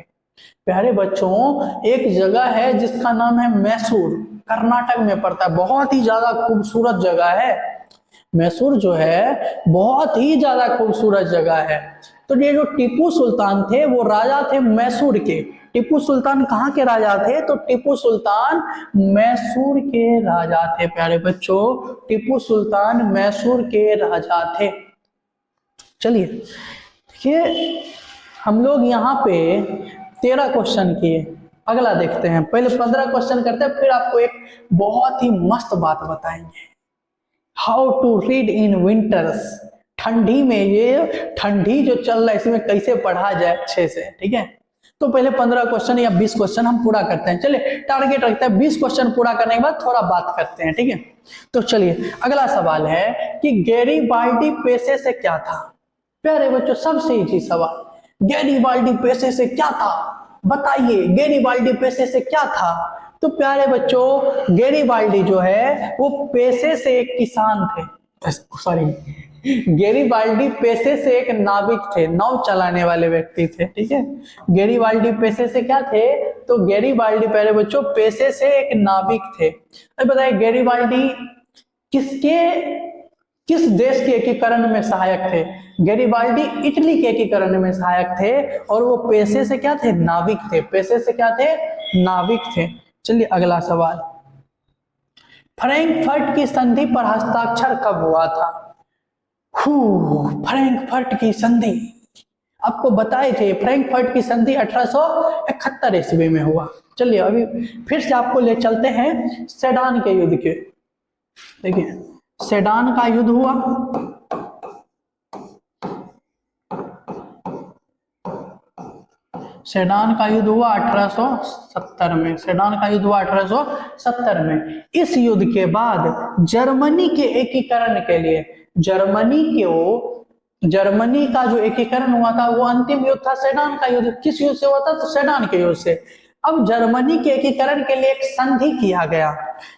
प्यारे बच्चों एक जगह है जिसका नाम है मैसूर, कर्नाटक में पड़ता है। बहुत ही ज्यादा खूबसूरत जगह है मैसूर जो है, बहुत ही ज्यादा खूबसूरत जगह है। तो ये जो टीपू सुल्तान थे वो राजा थे मैसूर के। टीपू सुल्तान कहाँ के राजा थे, तो टीपू सुल्तान मैसूर के राजा थे। प्यारे बच्चों टीपू सुल्तान मैसूर के राजा थे। चलिए देखिए हम लोग यहाँ पे 13 क्वेश्चन किए, अगला देखते हैं। पहले 15 क्वेश्चन करते हैं, फिर आपको एक बहुत ही मस्त बात बताएंगे, how to read in winters. ठंडी में, ये ठंडी जो चल रहा है इसमें कैसे पढ़ा जाए अच्छे से, ठीक है। तो पहले 15 क्वेश्चन या 20 क्वेश्चन हम पूरा करते हैं। चलिए टारगेट रखते हैं 20 क्वेश्चन पूरा करने के बाद थोड़ा बात करते हैं, ठीक है। तो चलिए अगला सवाल है कि गैरीबाल्डी पेशे से क्या था। प्यारे बच्चों सबसे इजी सवाल, गैरीबाल्डी पेशे से क्या था, बताइए गैरीबाल्डी पेशे से क्या था। तो प्यारे बच्चों गैरीबाल्डी जो है वो पेशे से एक किसान थे, सॉरी गैरीबाल्डी पेशे से एक नाविक थे, नाव चलाने वाले व्यक्ति थे, ठीक है। गैरीबाल्डी पेशे से क्या थे, तो गैरीबाल्डी प्यारे बच्चों पेशे से एक नाविक थे। अब बताइए गैरीबाल्डी किस देश के एकीकरण में सहायक थे। गैरीबाल्डी इटली के एकीकरण में सहायक थे और वो पेशे से क्या थे, नाविक थे। पेशे से क्या थे, नाविक थे। चलिए अगला सवाल, फ्रैंकफर्ट की संधि पर हस्ताक्षर कब हुआ था। फ्रैंकफर्ट की संधि आपको बताए थे, फ्रैंकफर्ट की संधि 1871 ईस्वी में हुआ। चलिए अभी फिर से आपको ले चलते हैं सेडान के युद्ध के। देखिए सेडान का युद्ध हुआ, सेडान का युद्ध हुआ 1870 में। सेडान का युद्ध हुआ 1870 में। इस युद्ध के बाद जर्मनी के एकीकरण के लिए, जर्मनी का जो एकीकरण हुआ था वो अंतिम युद्ध था सेडान का युद्ध। किस युद्ध से हुआ था, तो सेडान के युद्ध से। अब जर्मनी के एकीकरण के लिए एक संधि किया गया,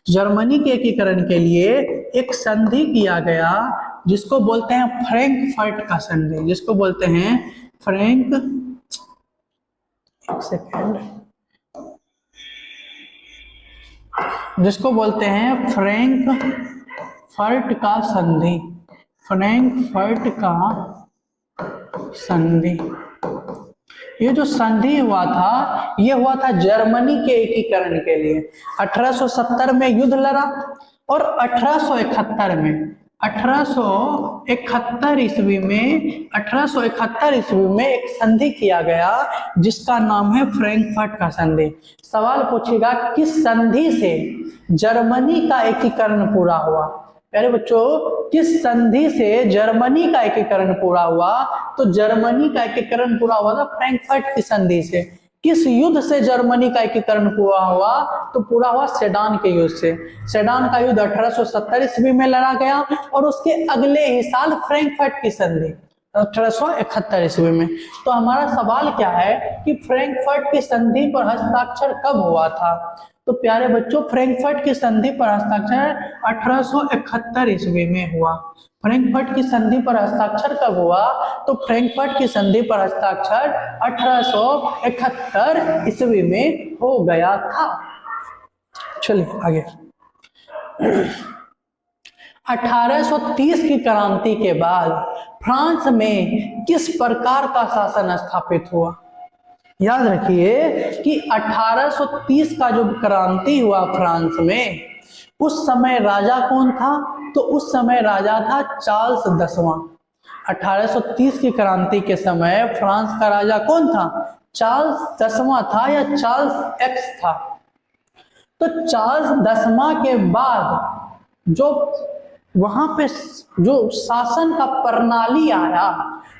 जर्मनी के एकीकरण के लिए एक संधि किया गया जिसको बोलते हैं फ्रैंकफर्ट का संधि, जिसको बोलते हैं जिसको बोलते हैं फ्रैंकफर्ट का संधि, फ्रैंकफर्ट का संधि। ये जो संधि हुआ था ये हुआ था जर्मनी के एकीकरण के लिए। 1870 में युद्ध लड़ा और 1871 ईस्वी में एक संधि किया गया जिसका नाम है फ्रैंकफर्ट का संधि। सवाल पूछेगा किस संधि से जर्मनी का एकीकरण पूरा हुआ। प्यारे बच्चों किस संधि से जर्मनी का एकीकरण पूरा हुआ, तो जर्मनी का एकीकरण पूरा हुआ था फ्रैंकफर्ट की संधि से। किस युद्ध से जर्मनी का एकीकरण पूरा हुआ, तो पूरा हुआ सेडान के युद्ध से। सेडान का युद्ध 1870 ईस्वी में लड़ा गया और उसके अगले ही साल फ्रैंकफर्ट की संधि, 1871 ईस्वी में। तो हमारा सवाल क्या है कि फ्रैंकफर्ट की संधि पर हस्ताक्षर कब हुआ था? तो प्यारे बच्चों, फ्रैंकफर्ट की संधि पर हस्ताक्षर 1871 ईस्वी में हुआ। फ्रैंकफर्ट की संधि पर हस्ताक्षर कब हुआ? तो फ्रैंकफर्ट की संधि पर हस्ताक्षर 1871 ईस्वी में हो गया था। चलिए आगे। 1830 की क्रांति के बाद फ्रांस में किस प्रकार का शासन स्थापित हुआ? याद रखिए कि 1830 का जो क्रांति हुआ फ्रांस में, उस समय राजा कौन था? तो उस समय राजा था चार्ल्स 10वां। 1830 की क्रांति के समय फ्रांस का राजा कौन था? चार्ल्स 10वां था या चार्ल्स एक्स था? तो चार्ल्स 10वां के बाद जो वहां पे जो शासन का प्रणाली आया,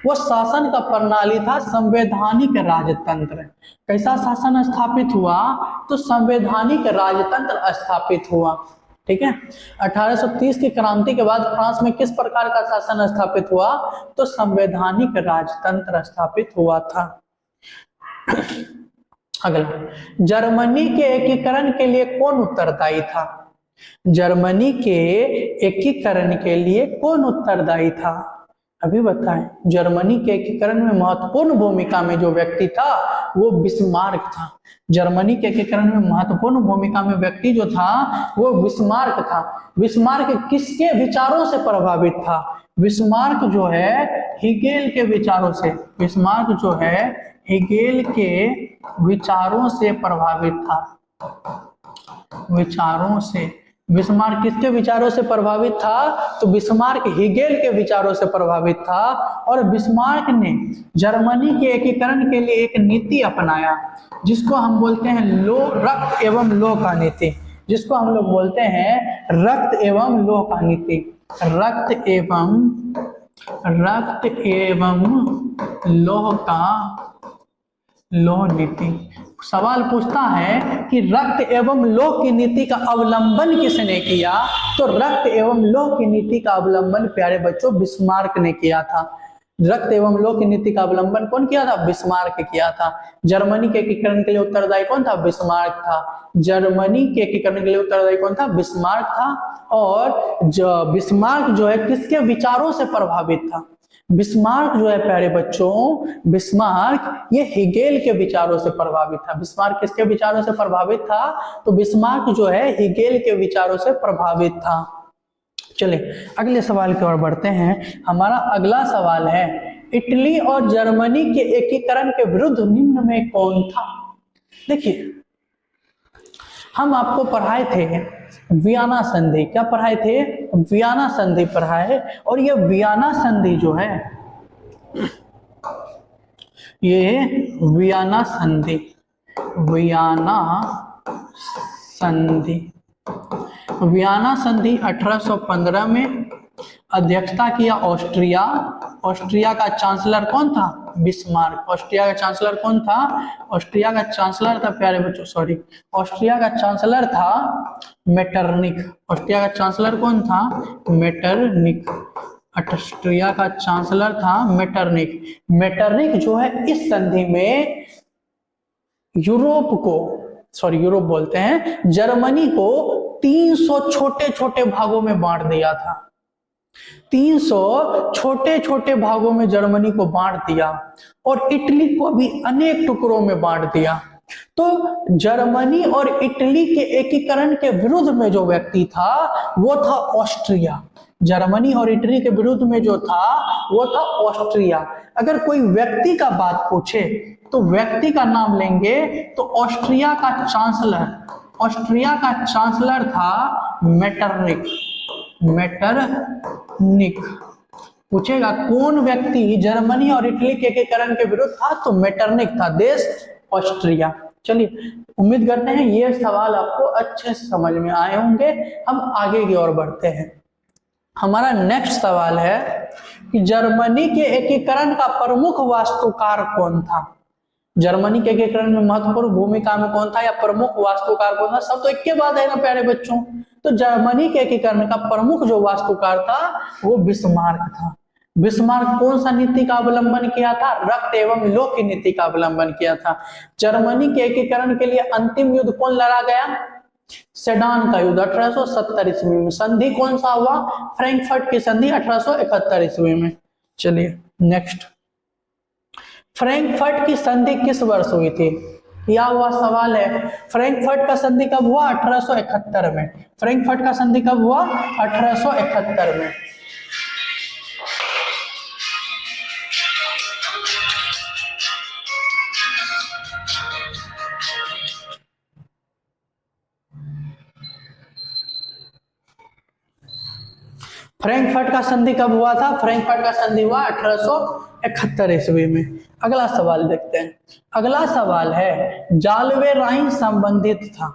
वो शासन का प्रणाली था संवैधानिक राजतंत्र। कैसा शासन स्थापित हुआ? तो संवैधानिक राजतंत्र स्थापित हुआ। ठीक है। 1830 की क्रांति के बाद फ्रांस में किस प्रकार का शासन स्थापित हुआ? तो संवैधानिक राजतंत्र स्थापित हुआ था। अगला, जर्मनी के एकीकरण के लिए कौन उत्तरदायी था? जर्मनी के एकीकरण के लिए कौन उत्तरदायी था? अभी बताएं। जर्मनी के एकीकरण में महत्वपूर्ण भूमिका में जो व्यक्ति था वो बिस्मार्क था। जर्मनी के एकीकरण में महत्वपूर्ण भूमिका में व्यक्ति जो था वो बिस्मार्क था। बिस्मार्क किसके विचारों से प्रभावित था? बिस्मार्क जो है हेगेल के विचारों से, बिस्मार्क जो है हेगेल के विचारों से प्रभावित था। विचारों से। बिस्मार्क किसके विचारों से प्रभावित था? तो बिस्मार्क हेगेल के विचारों से प्रभावित था। और बिस्मार्क ने जर्मनी के एकीकरण के लिए एक नीति अपनाया जिसको हम बोलते हैं रक्त एवं लौह का नीति, जिसको हम लोग बोलते हैं रक्त एवं लौह का नीति। रक्त एवं लौह नीति। सवाल पूछता है कि रक्त एवं लौह की नीति का अवलंबन किसने किया? तो रक्त एवं लौह की नीति का अवलंबन प्यारे बच्चों बिस्मार्क ने किया था। रक्त एवं लौह की नीति का अवलंबन कौन किया था? बिस्मार्क किया था। जर्मनी के एकीकरण के लिए उत्तरदायी कौन था? बिस्मार्क था। जर्मनी के एकीकरण के लिए उत्तरदायी कौन था? बिस्मार्क था। और बिस्मार्क जो है किसके विचारों से प्रभावित था? बिस्मार्क जो है प्यारे बच्चों, बिस्मार्क ये हेगेल के विचारों से प्रभावित था। बिस्मार्क किसके विचारों से प्रभावित था? तो बिस्मार्क जो है हेगेल के विचारों से प्रभावित था। चलिए अगले सवाल की ओर बढ़ते हैं। हमारा अगला सवाल है, इटली और जर्मनी के एकीकरण के विरुद्ध निम्न में कौन था? देखिए, हम आपको पढ़ाए थे वियना संधि। क्या पढ़ाए थे? वियना संधि पढ़ाए। और ये वियना संधि जो है, ये वियना संधि, वियना संधि 1815 में अध्यक्षता किया ऑस्ट्रिया का चांसलर कौन था? बिस्मार्क। ऑस्ट्रिया का चांसलर कौन था? ऑस्ट्रिया का चांसलर था प्यारे बच्चों, सॉरी, ऑस्ट्रिया का चांसलर था मेटरनिक। ऑस्ट्रिया का चांसलर कौन था? मेटरनिक। ऑस्ट्रिया का चांसलर था मेटरनिक। मेटरनिक जो है इस संधि में यूरोप बोलते हैं, जर्मनी को 300 छोटे छोटे भागों में बांट दिया था। 300 छोटे छोटे भागों में जर्मनी को बांट दिया और इटली को भी अनेक टुकड़ों में बांट दिया। तो जर्मनी और इटली के एकीकरण के विरुद्ध में जो व्यक्ति था वो था ऑस्ट्रिया। जर्मनी और इटली के विरुद्ध में जो था वो था ऑस्ट्रिया। अगर कोई व्यक्ति का बात पूछे तो व्यक्ति का नाम लेंगे तो ऑस्ट्रिया का चांसलर था मेटरनिक। पूछेगा कौन व्यक्ति जर्मनी और इटली के एकीकरण के विरुद्ध था? तो मेटरनिक था, देश ऑस्ट्रिया। चलिए, उम्मीद करते हैं ये सवाल आपको अच्छे से समझ में आए होंगे। हम आगे की ओर बढ़ते हैं। हमारा नेक्स्ट सवाल है कि जर्मनी के एकीकरण का प्रमुख वास्तुकार कौन था? जर्मनी के एकीकरण में महत्वपूर्ण भूमिका में कौन था या प्रमुख वास्तुकार कौन था? सब तो एक के बाद है ना प्यारे बच्चों। तो जर्मनी के एकीकरण का प्रमुख जो वास्तुकार था वो बिस्मार्क था। बिस्मार्क कौन सा नीति का अवलंबन किया था? रक्त एवं लोह की नीति का अवलंबन किया था। जर्मनी के एकीकरण के लिए अंतिम युद्ध कौन लड़ा गया? सेडान का युद्ध 1870 ईस्वी में। संधि कौन सा हुआ? फ्रैंकफर्ट की संधि 1871 ईस्वी में। चलिए नेक्स्ट, फ्रैंकफर्ट की संधि किस वर्ष हुई थी? यह हुआ सवाल है। फ्रैंकफर्ट का संधि कब हुआ? 1871 में। फ्रैंकफर्ट का संधि कब हुआ? 1871 में। फ्रैंकफर्ट का संधि कब हुआ था? फ्रैंकफर्ट का संधि हुआ 1871 ईस्वी में। अगला सवाल देखते हैं। अगला सवाल है, जालवे राइन संबंधित था।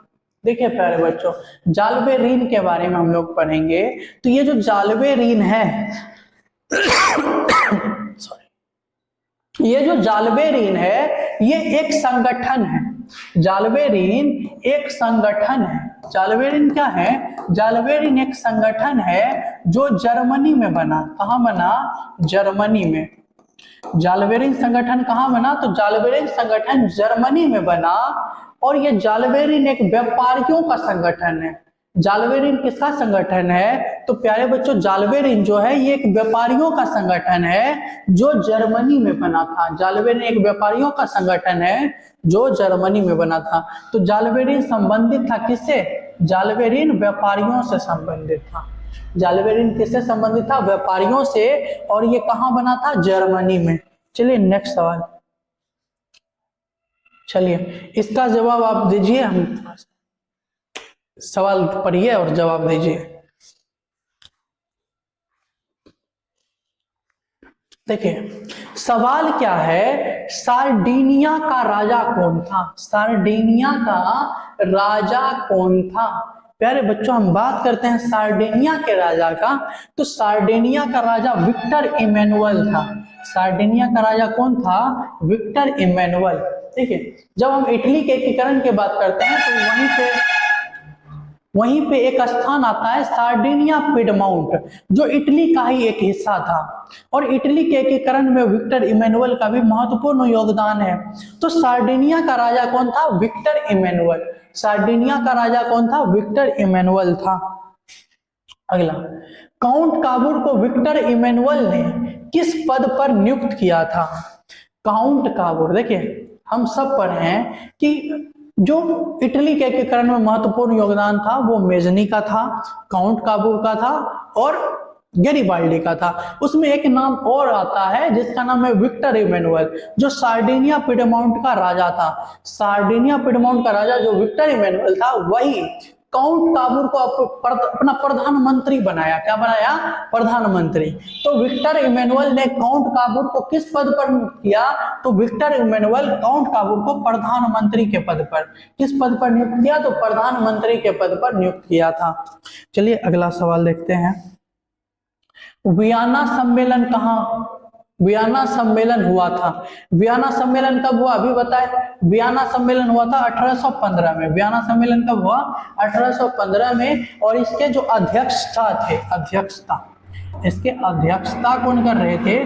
देखिए प्यारे बच्चों, जालवे रीन के बारे में हम लोग पढ़ेंगे। तो ये जो जालवे रीन है सॉरी, ये जो जालवे रीन है ये एक संगठन है। जालवे रीन एक संगठन है। जालवे रीन क्या है? जालवे रीन एक संगठन है जो जर्मनी में बना। कहां बना? जर्मनी में। जालवे रीन संगठन कहां बना? तो जालवे रीन संगठन जर्मनी में बना। और ये जालवे रीन एक व्यापारियों का संगठन है। जालवे रीन किसका संगठन है? तो प्यारे बच्चों, जालवे रीन जो है ये एक व्यापारियों का संगठन है जो जर्मनी में बना था। जालवे रीन एक व्यापारियों का संगठन है जो जर्मनी में बना था। तो जालवे रीन संबंधित था किससे? जालवे रीन व्यापारियों से संबंधित था। जालवे रीन किससे संबंधित था? व्यापारियों से। और ये कहां बना था? जर्मनी में। चलिए नेक्स्ट सवाल। चलिए इसका जवाब आप दीजिए। हम सवाल पढ़िए और जवाब दीजिए। देखिए सवाल क्या है, सार्डिनिया का राजा कौन था? सार्डिनिया का राजा कौन था? प्यारे बच्चों, हम बात करते हैं सार्डिनिया के राजा का। तो सार्डिनिया का राजा विक्टर इमैनुअल था। सार्डिनिया का राजा कौन था? Victor Emmanuel. देखिए जब हम इटली के एकीकरण की बात करते हैं तो वहीं पे एक स्थान आता है सार्डिनिया पिडमाउंट, जो इटली का ही एक हिस्सा था। और इटली के एकीकरण में विक्टर इमैनुअल का भी महत्वपूर्ण योगदान है। तो सार्डिनिया का राजा कौन था? Victor Emmanuel. सार्डिनिया का राजा कौन था? विक्टर इमैनुअल था। अगला, काउंट काबूर को विक्टर इमैनुअल ने किस पद पर नियुक्त किया था? काउंट काबूर, देखिए हम सब पढ़े हैं कि जो इटली के एकीकरण में महत्वपूर्ण योगदान था वो मेजनी का था, काउंट काबूर का था और गैरिबाल्डी का था। उसमें एक नाम और आता है जिसका नाम है विक्टर इमैनुअल, जो सार्डिनिया पिडमाउंट का राजा था। सार्डिनिया पिडमाउंट का राजा जो विक्टर इमैनुअल था वही काउंट काबूर को अपना प्रधानमंत्री बनाया। क्या बनाया? प्रधानमंत्री। तो विक्टर इमैनुअल ने काउंट काबूर को किस पद पर नियुक्त किया? तो विक्टर इमैनुअल काउंट काबूर को प्रधानमंत्री के पद पर, किस पद पर नियुक्त किया? तो प्रधानमंत्री के पद पर नियुक्त किया था। चलिए अगला सवाल देखते हैं। वियना सम्मेलन कहां, वियना सम्मेलन हुआ था? वियना सम्मेलन कब हुआ? अभी बताए। वियना सम्मेलन हुआ था 1815 में। वियना सम्मेलन कब हुआ? 1815 में। और इसके जो अध्यक्षता थे, इसके अध्यक्षता कौन कर रहे थे?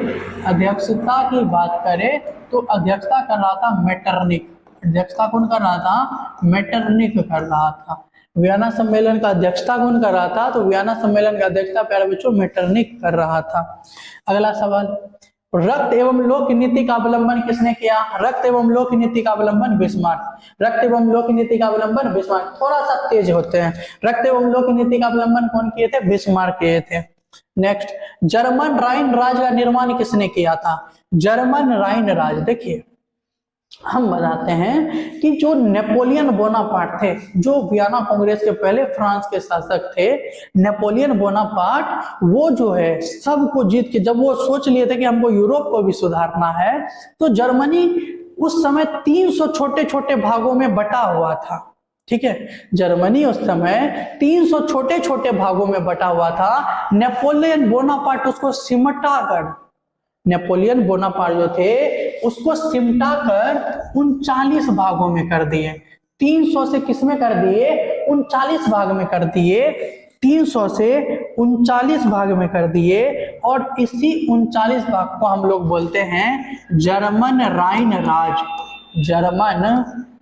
अध्यक्षता की बात करें तो अध्यक्षता कर रहा था मेटरनिक। अध्यक्षता कौन कर रहा था? मेटरनिक कर रहा था। वियना सम्मेलन का अध्यक्षता कौन कर रहा था? तो वियना सम्मेलन का अध्यक्षता प्यारे बच्चों मेटरनिक कर रहा था। अगला सवाल, रक्त एवं लोह की नीति का अवलंबन किसने किया? रक्त एवं लोह की नीति का अवलंबन बिस्मार्क। रक्त एवं लोह की नीति का अवलंबन बिस्मार्क। थोड़ा सा तेज होते हैं। रक्त एवं लोह की नीति का अवलंबन कौन किए थे? बिस्मार्क किए थे। नेक्स्ट, जर्मन राइन राज का निर्माण किसने किया था? जर्मन राइन राज, देखिए हम बताते हैं कि जो नेपोलियन बोनापार्ट थे, जो वियना कांग्रेस के पहले फ्रांस के शासक थे, नेपोलियन बोनापार्ट, वो जो है सबको जीत के, जब वो सोच लिए थे कि हमको यूरोप को भी सुधारना है, तो जर्मनी उस समय 300 छोटे छोटे भागों में बटा हुआ था। ठीक है, जर्मनी उस समय 300 छोटे छोटे भागों में बटा हुआ था। नेपोलियन बोनापार्ट उसको सिमटा कर, नेपोलियन बोनापार्ट जो थे उसको सिमटा कर 39 भागों में कर दिए। 300 से किसमें कर दिए? 39 भाग में कर दिए। 300 से 39 भाग में कर दिए और इसी 39 भाग को हम लोग बोलते हैं जर्मन राइन राज। जर्मन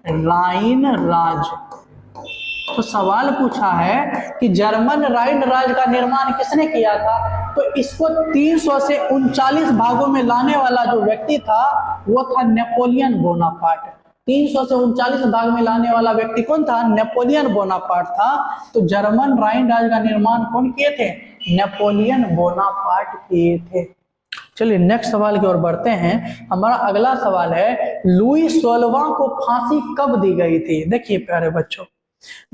राइन राज। तो सवाल पूछा है कि जर्मन राइन राज का निर्माण किसने किया था, तो इसको 300 से 39 भागों में लाने वाला जो व्यक्ति था वो था नेपोलियन बोनापार्ट। 300 से 39 भाग में लाने वाला व्यक्ति कौन था? नेपोलियन बोनापार्ट था। तो जर्मन राइन राज का निर्माण कौन किए थे? नेपोलियन बोनापार्ट किए थे। चलिए नेक्स्ट सवाल की ओर बढ़ते हैं। हमारा अगला सवाल है लुई 16वां को फांसी कब दी गई थी? देखिए प्यारे बच्चों,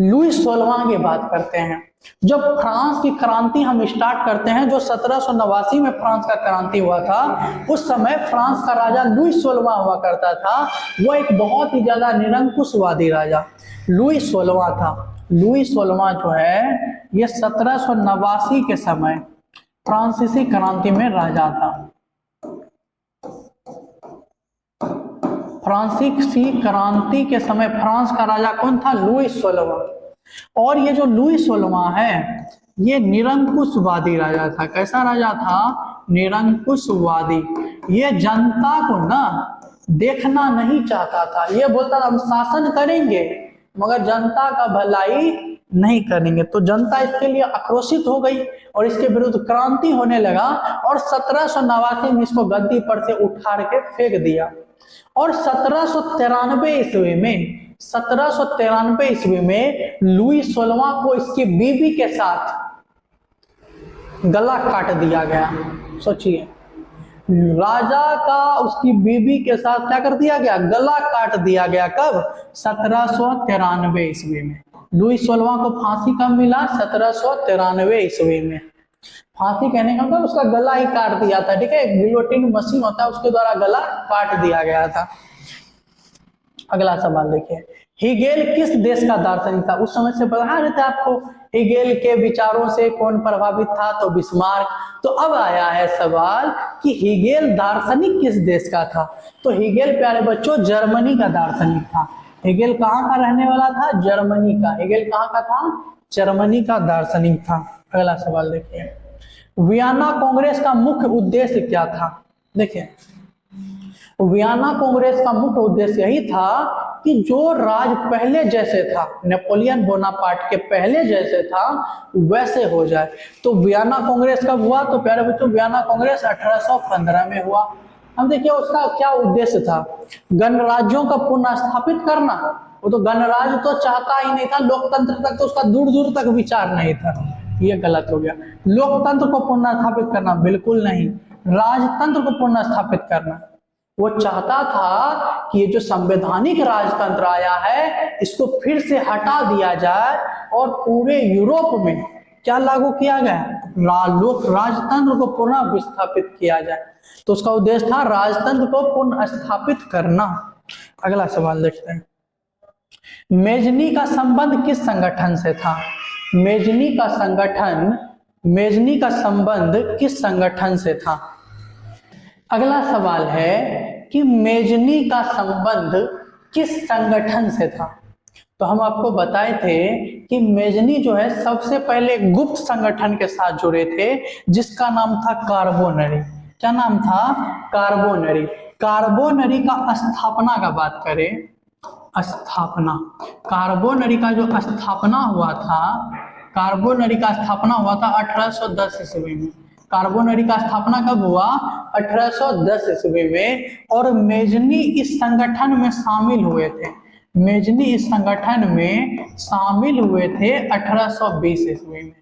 लुई 16वां की बात करते हैं। जब फ्रांस की क्रांति हम स्टार्ट करते हैं, जो 1789 में फ्रांस का क्रांति हुआ था, उस समय फ्रांस का राजा लुई 16वां हुआ करता था। वो एक बहुत ही ज्यादा निरंकुशवादी राजा लुई 16वां था। लुई 16वां जो है ये 1789 के समय फ्रांसीसी क्रांति में राजा था। फ्रांसीसी क्रांति के समय फ्रांस का राजा कौन था? लुई 16वां। और ये जो लुई 16वां है ये निरंकुशवादी राजा था। कैसा राजा था? निरंकुशवादी। ये जनता को ना देखना नहीं चाहता था। ये बोलता था हम शासन करेंगे मगर जनता का भलाई नहीं करेंगे। तो जनता इसके लिए आक्रोशित हो गई और इसके विरुद्ध क्रांति होने लगा और 1789 में इसको गद्दी पर से उठाड़ के फेंक दिया। और 1793 ईस्वी में लुई 16वां को इसकी बीवी के साथ गला काट दिया गया। सोचिए, राजा का उसकी बीवी के साथ क्या कर दिया गया? गला काट दिया गया। कब? 1793 ईस्वी में। लुई 16वां को फांसी कब मिला? 1793 ईस्वी में। फांसी कहने का मतलब उसका गला ही काट दिया था। ठीक है, गिलोटिन मशीन होता है उसके द्वारा गला काट दिया गया था। अगला सवाल देखिए, हेगेल किस देश का दार्शनिक था? उस समय से पता रहता है आपको हेगेल के विचारों से कौन प्रभावित था? तो बिस्मार्क। तो अब आया है सवाल कि हेगेल दार्शनिक किस देश का था? तो हेगेल प्यारे बच्चों जर्मनी का दार्शनिक था। हेगेल कहाँ का रहने वाला था? जर्मनी का। हेगेल कहाँ का था? जर्मनी का दार्शनिक था। अगला सवाल देखिए, वियना कांग्रेस का मुख्य उद्देश्य क्या था? देखिए, वियना कांग्रेस का मुख्य उद्देश्य यही था कि जो राज पहले जैसे था, नेपोलियन बोनापार्ट के पहले जैसे था वैसे हो जाए। तो वियना कांग्रेस कब हुआ? तो प्यारे बच्चों वियना कांग्रेस 1815 में हुआ। हम देखिए उसका क्या उद्देश्य था? गणराज्यों का पुनर्स्थापित करना। वो तो गणराज्य तो चाहता ही नहीं था, लोकतंत्र तक तो उसका दूर दूर तक विचार नहीं था। ये गलत हो गया। लोकतंत्र को पुनर्स्थापित करना बिल्कुल नहीं, राजतंत्र को पुनर्स्थापित करना। वो चाहता था कि ये जो संवैधानिक राजतंत्र आया है इसको फिर से हटा दिया जाए और पूरे यूरोप में क्या लागू किया गया? राजतंत्र को पुनः विस्थापित किया जाए। तो उसका उद्देश्य था राजतंत्र को पुनः स्थापित करना। अगला सवाल देखते हैं, मेजनी का संबंध किस संगठन से था? मेजनी का संबंध किस संगठन से था? अगला सवाल है कि मेजनी का संबंध किस संगठन से था? तो हम आपको बताए थे कि मेजनी जो है सबसे पहले गुप्त संगठन के साथ जुड़े थे जिसका नाम था कार्बोनरी। क्या नाम था? कार्बोनरी। कार्बोनरी का स्थापना का बात करें, स्थापना, कार्बोनरी का जो स्थापना हुआ था, कार्बोनरी का स्थापना हुआ था 1810 ईस्वी में। कार्बोनरी का स्थापना कब हुआ? 1810 ईस्वी में। और मेजनी इस संगठन में शामिल हुए थे। मेजनी इस संगठन में शामिल हुए थे 1820 ईस्वी में।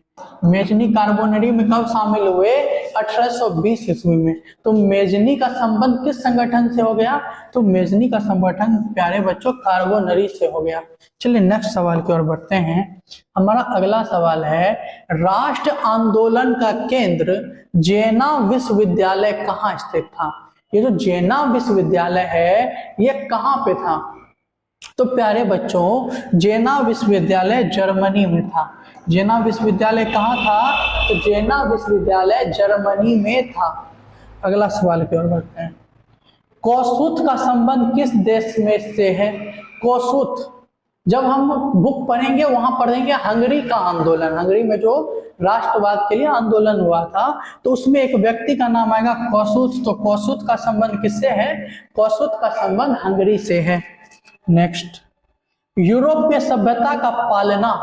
मेजनी कार्बोनरी में कब शामिल हुए? 1820 ईस्वी में। तो मेजनी का संबंध किस संगठन से हो गया? तो मेजनी का संगठन प्यारे बच्चों कार्बोनरी से हो गया। चलिए नेक्स्ट सवाल की ओर बढ़ते हैं। हमारा अगला सवाल है, राष्ट्र आंदोलन का केंद्र जेना विश्वविद्यालय कहाँ स्थित था? ये जो जेना विश्वविद्यालय है ये कहाँ पे था? तो प्यारे बच्चों जेना विश्वविद्यालय जर्मनी में था। जेना विश्वविद्यालय कहाँ था? तो जेना विश्वविद्यालय जर्मनी में था। अगला सवाल की ओर बढ़ते हैं, कोसुथ का संबंध किस देश में से है? कोसुथ जब हम बुक पढ़ेंगे वहां पढ़ेंगे हंगरी का आंदोलन, हंगरी में जो राष्ट्रवाद के लिए आंदोलन हुआ था, तो उसमें एक व्यक्ति का नाम आएगा कौसुत। तो कौसुत का संबंध किससे है? कौसुत का संबंध हंगरी से है। नेक्स्ट, यूरोपीय सभ्यता का पालना,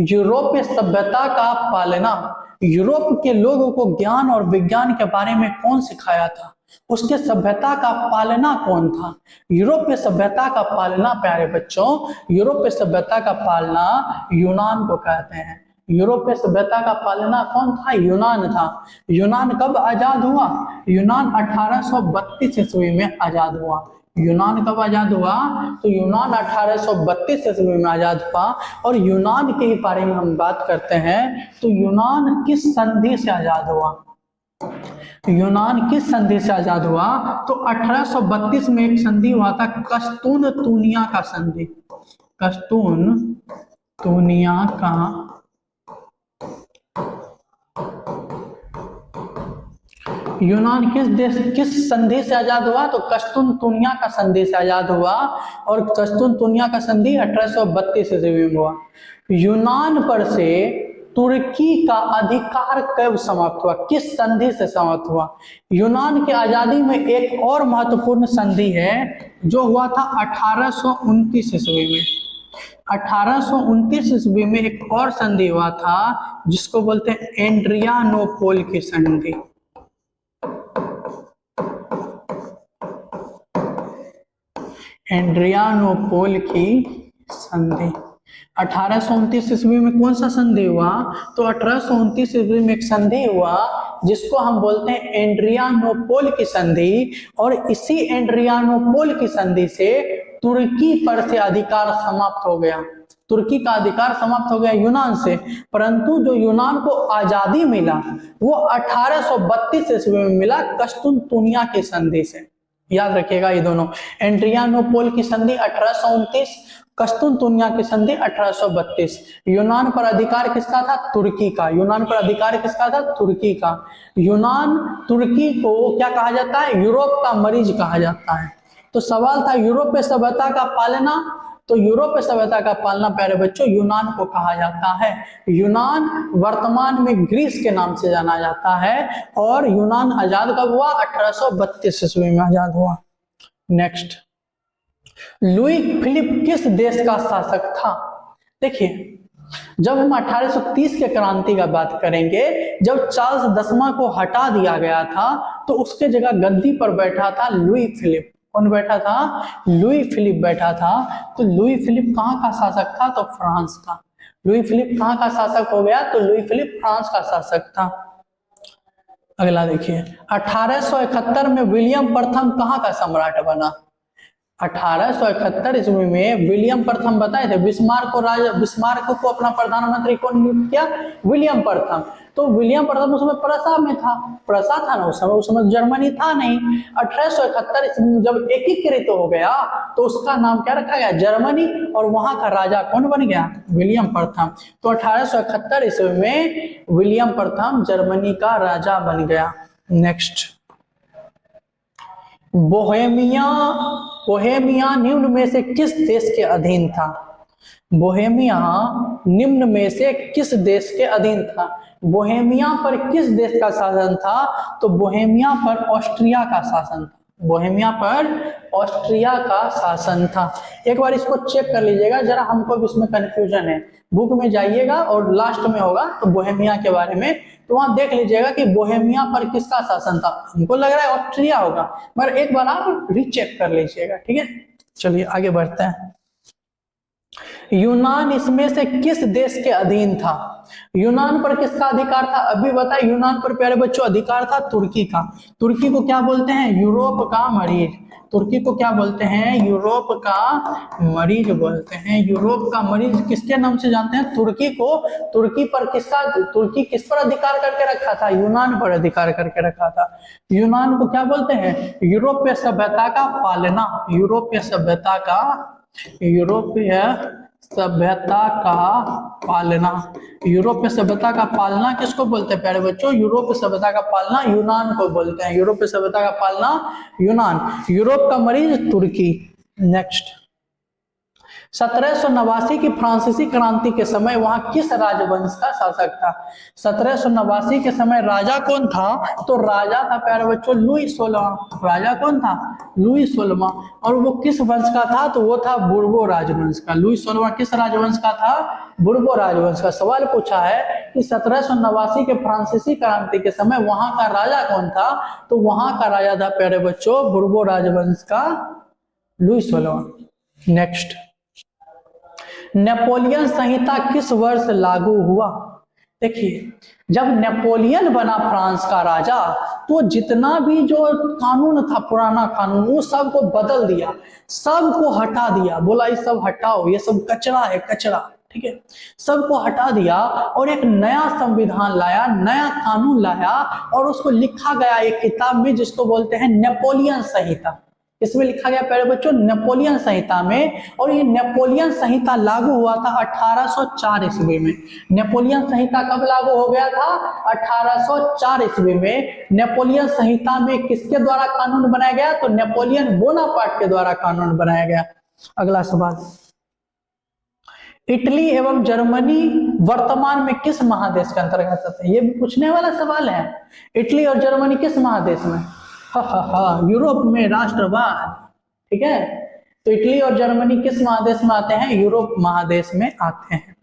यूरोपीय सभ्यता का पालना, यूरोप के लोगों को ज्ञान और विज्ञान के बारे में कौन सिखाया था? उसके सभ्यता का पालना कौन था? यूरोपीय सभ्यता का पालना प्यारे बच्चों, यूरोपीय सभ्यता का पालना यूनान को कहते हैं। यूरोपीय सभ्यता का पालना कौन था? यूनान था। यूनान कब आजाद हुआ? यूनान 1832 ईस्वी में आजाद हुआ। यूनान कब आजाद हुआ? तो यूनान 1832 ईस्वी में आजाद हुआ। और यूनान के बारे में हम बात करते हैं तो यूनान किस संधि से आजाद हुआ? यूनान किस संधि से आजाद हुआ? तो 1832 में एक संधि हुआ था, कस्तूनतूनिया का संधि। कस्तूनतूनिया का यूनान किस संधि से आजाद हुआ? तो कस्तूनतूनिया का संधि से आजाद हुआ। और कस्तूनतूनिया का संधि 1832 ईस्वी में हुआ। यूनान पर से तुर्की का अधिकार कब समाप्त हुआ? किस संधि से समाप्त हुआ? यूनान की आजादी में एक और महत्वपूर्ण संधि है जो हुआ था 1829 ईस्वी में। 1829 ईस्वी में एक और संधि हुआ था जिसको बोलते हैं एड्रियानोपोल की संधि। एड्रियानोपोल की संधि 1829 ईस्वी में कौन सा संधि हुआ? तो 1829 ईस्वी में एक संधि हुआ जिसको हम बोलते हैं एड्रियानोपोल की संधि। और इसी एड्रियानोपोल की संधि से तुर्की पर से अधिकार समाप्त हो गया। तुर्की का अधिकार समाप्त हो गया यूनान से। परंतु जो यूनान को आजादी मिला वो 1832 ईस्वी में मिला कस्तूनतूनिया की संधि से। याद रखिएगा ये दोनों, एड्रियानोपोल की संधि 1829, कस्तूनतूनिया की संधि 1832। यूनान पर अधिकार किसका था? तुर्की का। यूनान पर अधिकार किसका था? तुर्की का। यूनान, तुर्की को क्या कहा जाता है? यूरोप का मरीज कहा जाता है। तो सवाल था यूरोपीय सभ्यता का पालना, तो यूरोपीय सभ्यता का पालना प्यारे बच्चों यूनान को कहा जाता है। यूनान वर्तमान में ग्रीस के नाम से जाना जाता है। और यूनान आजाद कब हुआ? 1832 ईस्वी में आजाद हुआ। नेक्स्ट, लुई फिलिप किस देश का शासक था? देखिए, जब हम 1830 के क्रांति का बात करेंगे, जब चार्ल्स 10वां को हटा दिया गया था तो उसके जगह गद्दी पर बैठा था लुई फिलिप। कौन बैठा था? लुई फिलिप बैठा था। तो लुई फिलिप कहाँ का शासक था? तो फ्रांस का। लुई फिलिप कहाँ का शासक हो गया? तो लुई फिलिप फ्रांस का शासक था। अगला देखिए, 1871 में विलियम प्रथम कहाँ का सम्राट बना? 1871 ईस्वी में विलियम प्रथम बताए थे, बिस्मार्क को अपना प्रधानमंत्री कौन नियुक्त किया? विलियम प्रथम। तो विलियम प्रथम उस समय प्रसा में था, प्रसा था ना उस समय जर्मनी था नहीं। 1871 ईस्वी में जब एकीकृत हो गया तो उसका नाम क्या रखा गया? जर्मनी। और वहां का राजा कौन बन गया? विलियम प्रथम। तो 1871 ईस्वी में विलियम प्रथम जर्मनी का राजा बन गया। नेक्स्ट, बोहेमिया निम्न में से किस देश के अधीन था? बोहेमिया निम्न में से किस देश के अधीन था? बोहेमिया पर किस देश का शासन था? तो बोहेमिया पर ऑस्ट्रिया का शासन था। बोहेमिया पर ऑस्ट्रिया का शासन था। एक बार इसको चेक कर लीजिएगा जरा, हमको भी इसमें कंफ्यूजन है। बुक में जाइएगा और लास्ट में होगा तो बोहेमिया के बारे में, तो वहां देख लीजिएगा कि बोहेमिया पर किसका शासन था। हमको लग रहा है ऑस्ट्रिया होगा, मगर एक बार आप रीचेक कर लीजिएगा। ठीक है, चलिए आगे बढ़ते हैं। यूनान इसमें से किस देश के अधीन था? यूनान पर किसका अधिकार था? अभी बताए, यूनान पर प्यारे बच्चों अधिकार था तुर्की का। तुर्की को क्या बोलते हैं? यूरोप का मरीज। तुर्की को क्या बोलते हैं? यूरोप का मरीज बोलते हैं। यूरोप का मरीज किसके नाम से जानते हैं? तुर्की को। तुर्की किस पर अधिकार करके रखा था? यूनान पर अधिकार करके रखा था। यूनान को क्या बोलते हैं? यूरोपीय सभ्यता का पालना। यूरोपीय सभ्यता का पालना। यूरोपीय सभ्यता का पालना किसको बोलते हैं प्यारे बच्चों? यूरोपीय सभ्यता का पालना यूनान को बोलते हैं। यूरोपीय सभ्यता का पालना यूनान। यूरोप का मरीज तुर्की। नेक्स्ट, 1789 की फ्रांसीसी क्रांति के समय वहां किस राजवंश का शासक था? 1789 के समय राजा कौन था? तो राजा था प्यारे बच्चों लुई 16वां। राजा कौन था? लुई 16वां। और वो किस वंश का था? तो वो था बुर्बो राजवंश का। लुई 16वां किस राजवंश का था? बुर्बो राजवंश का। सवाल पूछा है कि 1789 के फ्रांसीसी क्रांति के समय वहां का राजा कौन था? तो वहां का राजा था प्यारे बच्चों बुर्बो राजवंश का लुई 16वां। नेक्स्ट, नेपोलियन संहिता किस वर्ष लागू हुआ? देखिए, जब नेपोलियन बना फ्रांस का राजा तो जितना भी जो कानून था, पुराना कानून, वो सब को बदल दिया, सबको हटा दिया, बोला ये सब हटाओ, ये सब कचरा है, कचरा, ठीक है, सबको हटा दिया और एक नया संविधान लाया, नया कानून लाया और उसको लिखा गया एक किताब में जिसको बोलते हैं नेपोलियन संहिता। इसमें लिखा गया प्यारे बच्चों नेपोलियन संहिता में। और ये नेपोलियन संहिता लागू हुआ था 1804 ईस्वी में। नेपोलियन संहिता कब लागू हो गया था? 1804 ईस्वी में। नेपोलियन संहिता में किसके द्वारा कानून बनाया गया? तो नेपोलियन बोनापार्ट के द्वारा कानून बनाया गया। अगला सवाल, इटली एवं जर्मनी वर्तमान में किस महादेश के अंतर्गत आते हैं? ये भी पूछने वाला सवाल है। इटली और जर्मनी किस महादेश में? यूरोप में राष्ट्रवाद, ठीक है। तो इटली और जर्मनी किस महादेश में आते हैं? यूरोप महादेश में आते हैं।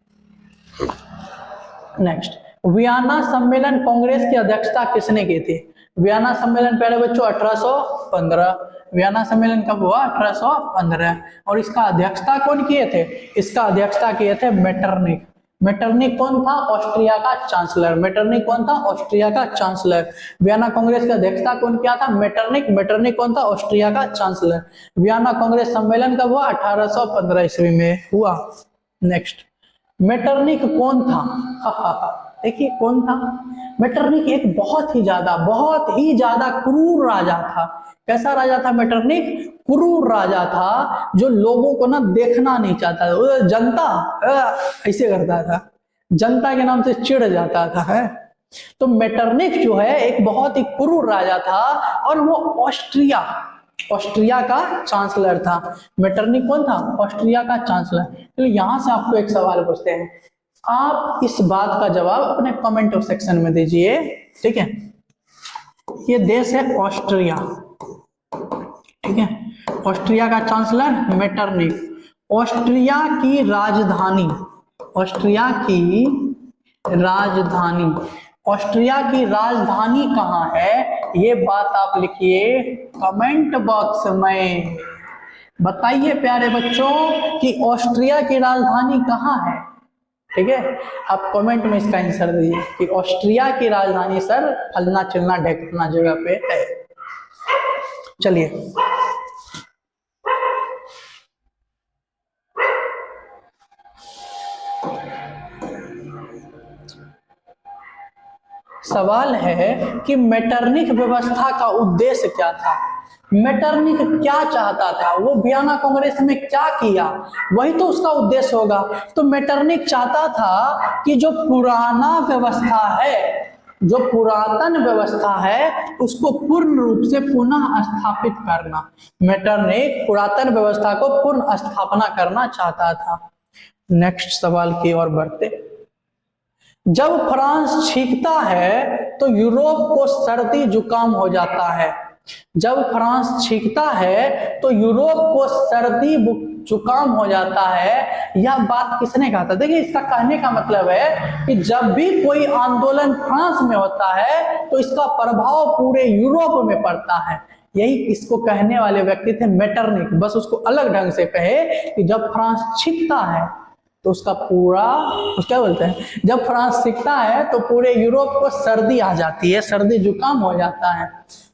नेक्स्ट, वियना सम्मेलन कांग्रेस की अध्यक्षता किसने की थी? वियना सम्मेलन प्यारे बच्चों 1815। वियना सम्मेलन कब हुआ? 1815। और इसका अध्यक्षता कौन किए थे? इसका अध्यक्षता किए थे मेटरनिक। मेटरनिक कौन था? ऑस्ट्रिया का चांसलर। मेटरनिक कौन था? ऑस्ट्रिया का चांसलर। वियना कांग्रेस की अध्यक्षता कौन किया था? मेटरनिक। मेटरनिक कौन था? ऑस्ट्रिया का चांसलर। वियना कांग्रेस सम्मेलन कब हुआ? 1815 ईस्वी में हुआ। नेक्स्ट, मेटरनिक कौन था? देखिए कौन था? मेटरनिक एक बहुत ही ज्यादा क्रूर राजा था। कैसा राजा था मेटरनिक? क्रूर राजा था, जो लोगों को ना देखना नहीं चाहता था। जनता ऐसे करता था, जनता के नाम से चिढ़ जाता था है। तो मेटरनिक जो है एक बहुत ही क्रूर राजा था और वो ऑस्ट्रिया का चांसलर था। मेटरनिक कौन था? ऑस्ट्रिया का चांसलर। तो यहां से आपको एक सवाल पूछते हैं, आप इस बात का जवाब अपने कमेंट सेक्शन में दीजिए, ठीक है। ये देश है ऑस्ट्रिया, ठीक है। ऑस्ट्रिया का चांसलर मेटरनिक। ऑस्ट्रिया की राजधानी कहाँ है? ये बात आप लिखिए कमेंट बॉक्स में। बताइए प्यारे बच्चों कि ऑस्ट्रिया की राजधानी कहाँ है, ठीक है। आप कमेंट में इसका आंसर दीजिए कि ऑस्ट्रिया की राजधानी सर फलना चिलना ढेकना जगह पे है। चलिए, सवाल है कि मेटरनिक व्यवस्था का उद्देश्य क्या था? मेटरनिक क्या चाहता था? वो वियना कांग्रेस में क्या किया? वही तो उसका उद्देश्य होगा। तो मेटरनिक चाहता था कि जो पुराना व्यवस्था है, जो पुरातन व्यवस्था है, उसको पूर्ण रूप से पुनः स्थापित करना। मेटरनिक पुरातन व्यवस्था को पुनः स्थापना करना चाहता था। नेक्स्ट सवाल की ओर बढ़ते, जब फ्रांस छींकता है तो यूरोप को सर्दी जुकाम हो जाता है। जब फ्रांस छींकता है तो यूरोप को सर्दी जुकाम हो जाता है। यह बात किसने कहा था? देखिए, इसका कहने का मतलब है कि जब भी कोई आंदोलन फ्रांस में होता है तो इसका प्रभाव पूरे यूरोप में पड़ता है। यही इसको कहने वाले व्यक्ति थे मेटरनिक। बस उसको अलग ढंग से कहे कि जब फ्रांस छींकता है तो उसका पूरा, क्या बोलते हैं, जब फ्रांस सीखता है तो पूरे यूरोप को सर्दी आ जाती है, सर्दी जुकाम हो जाता है।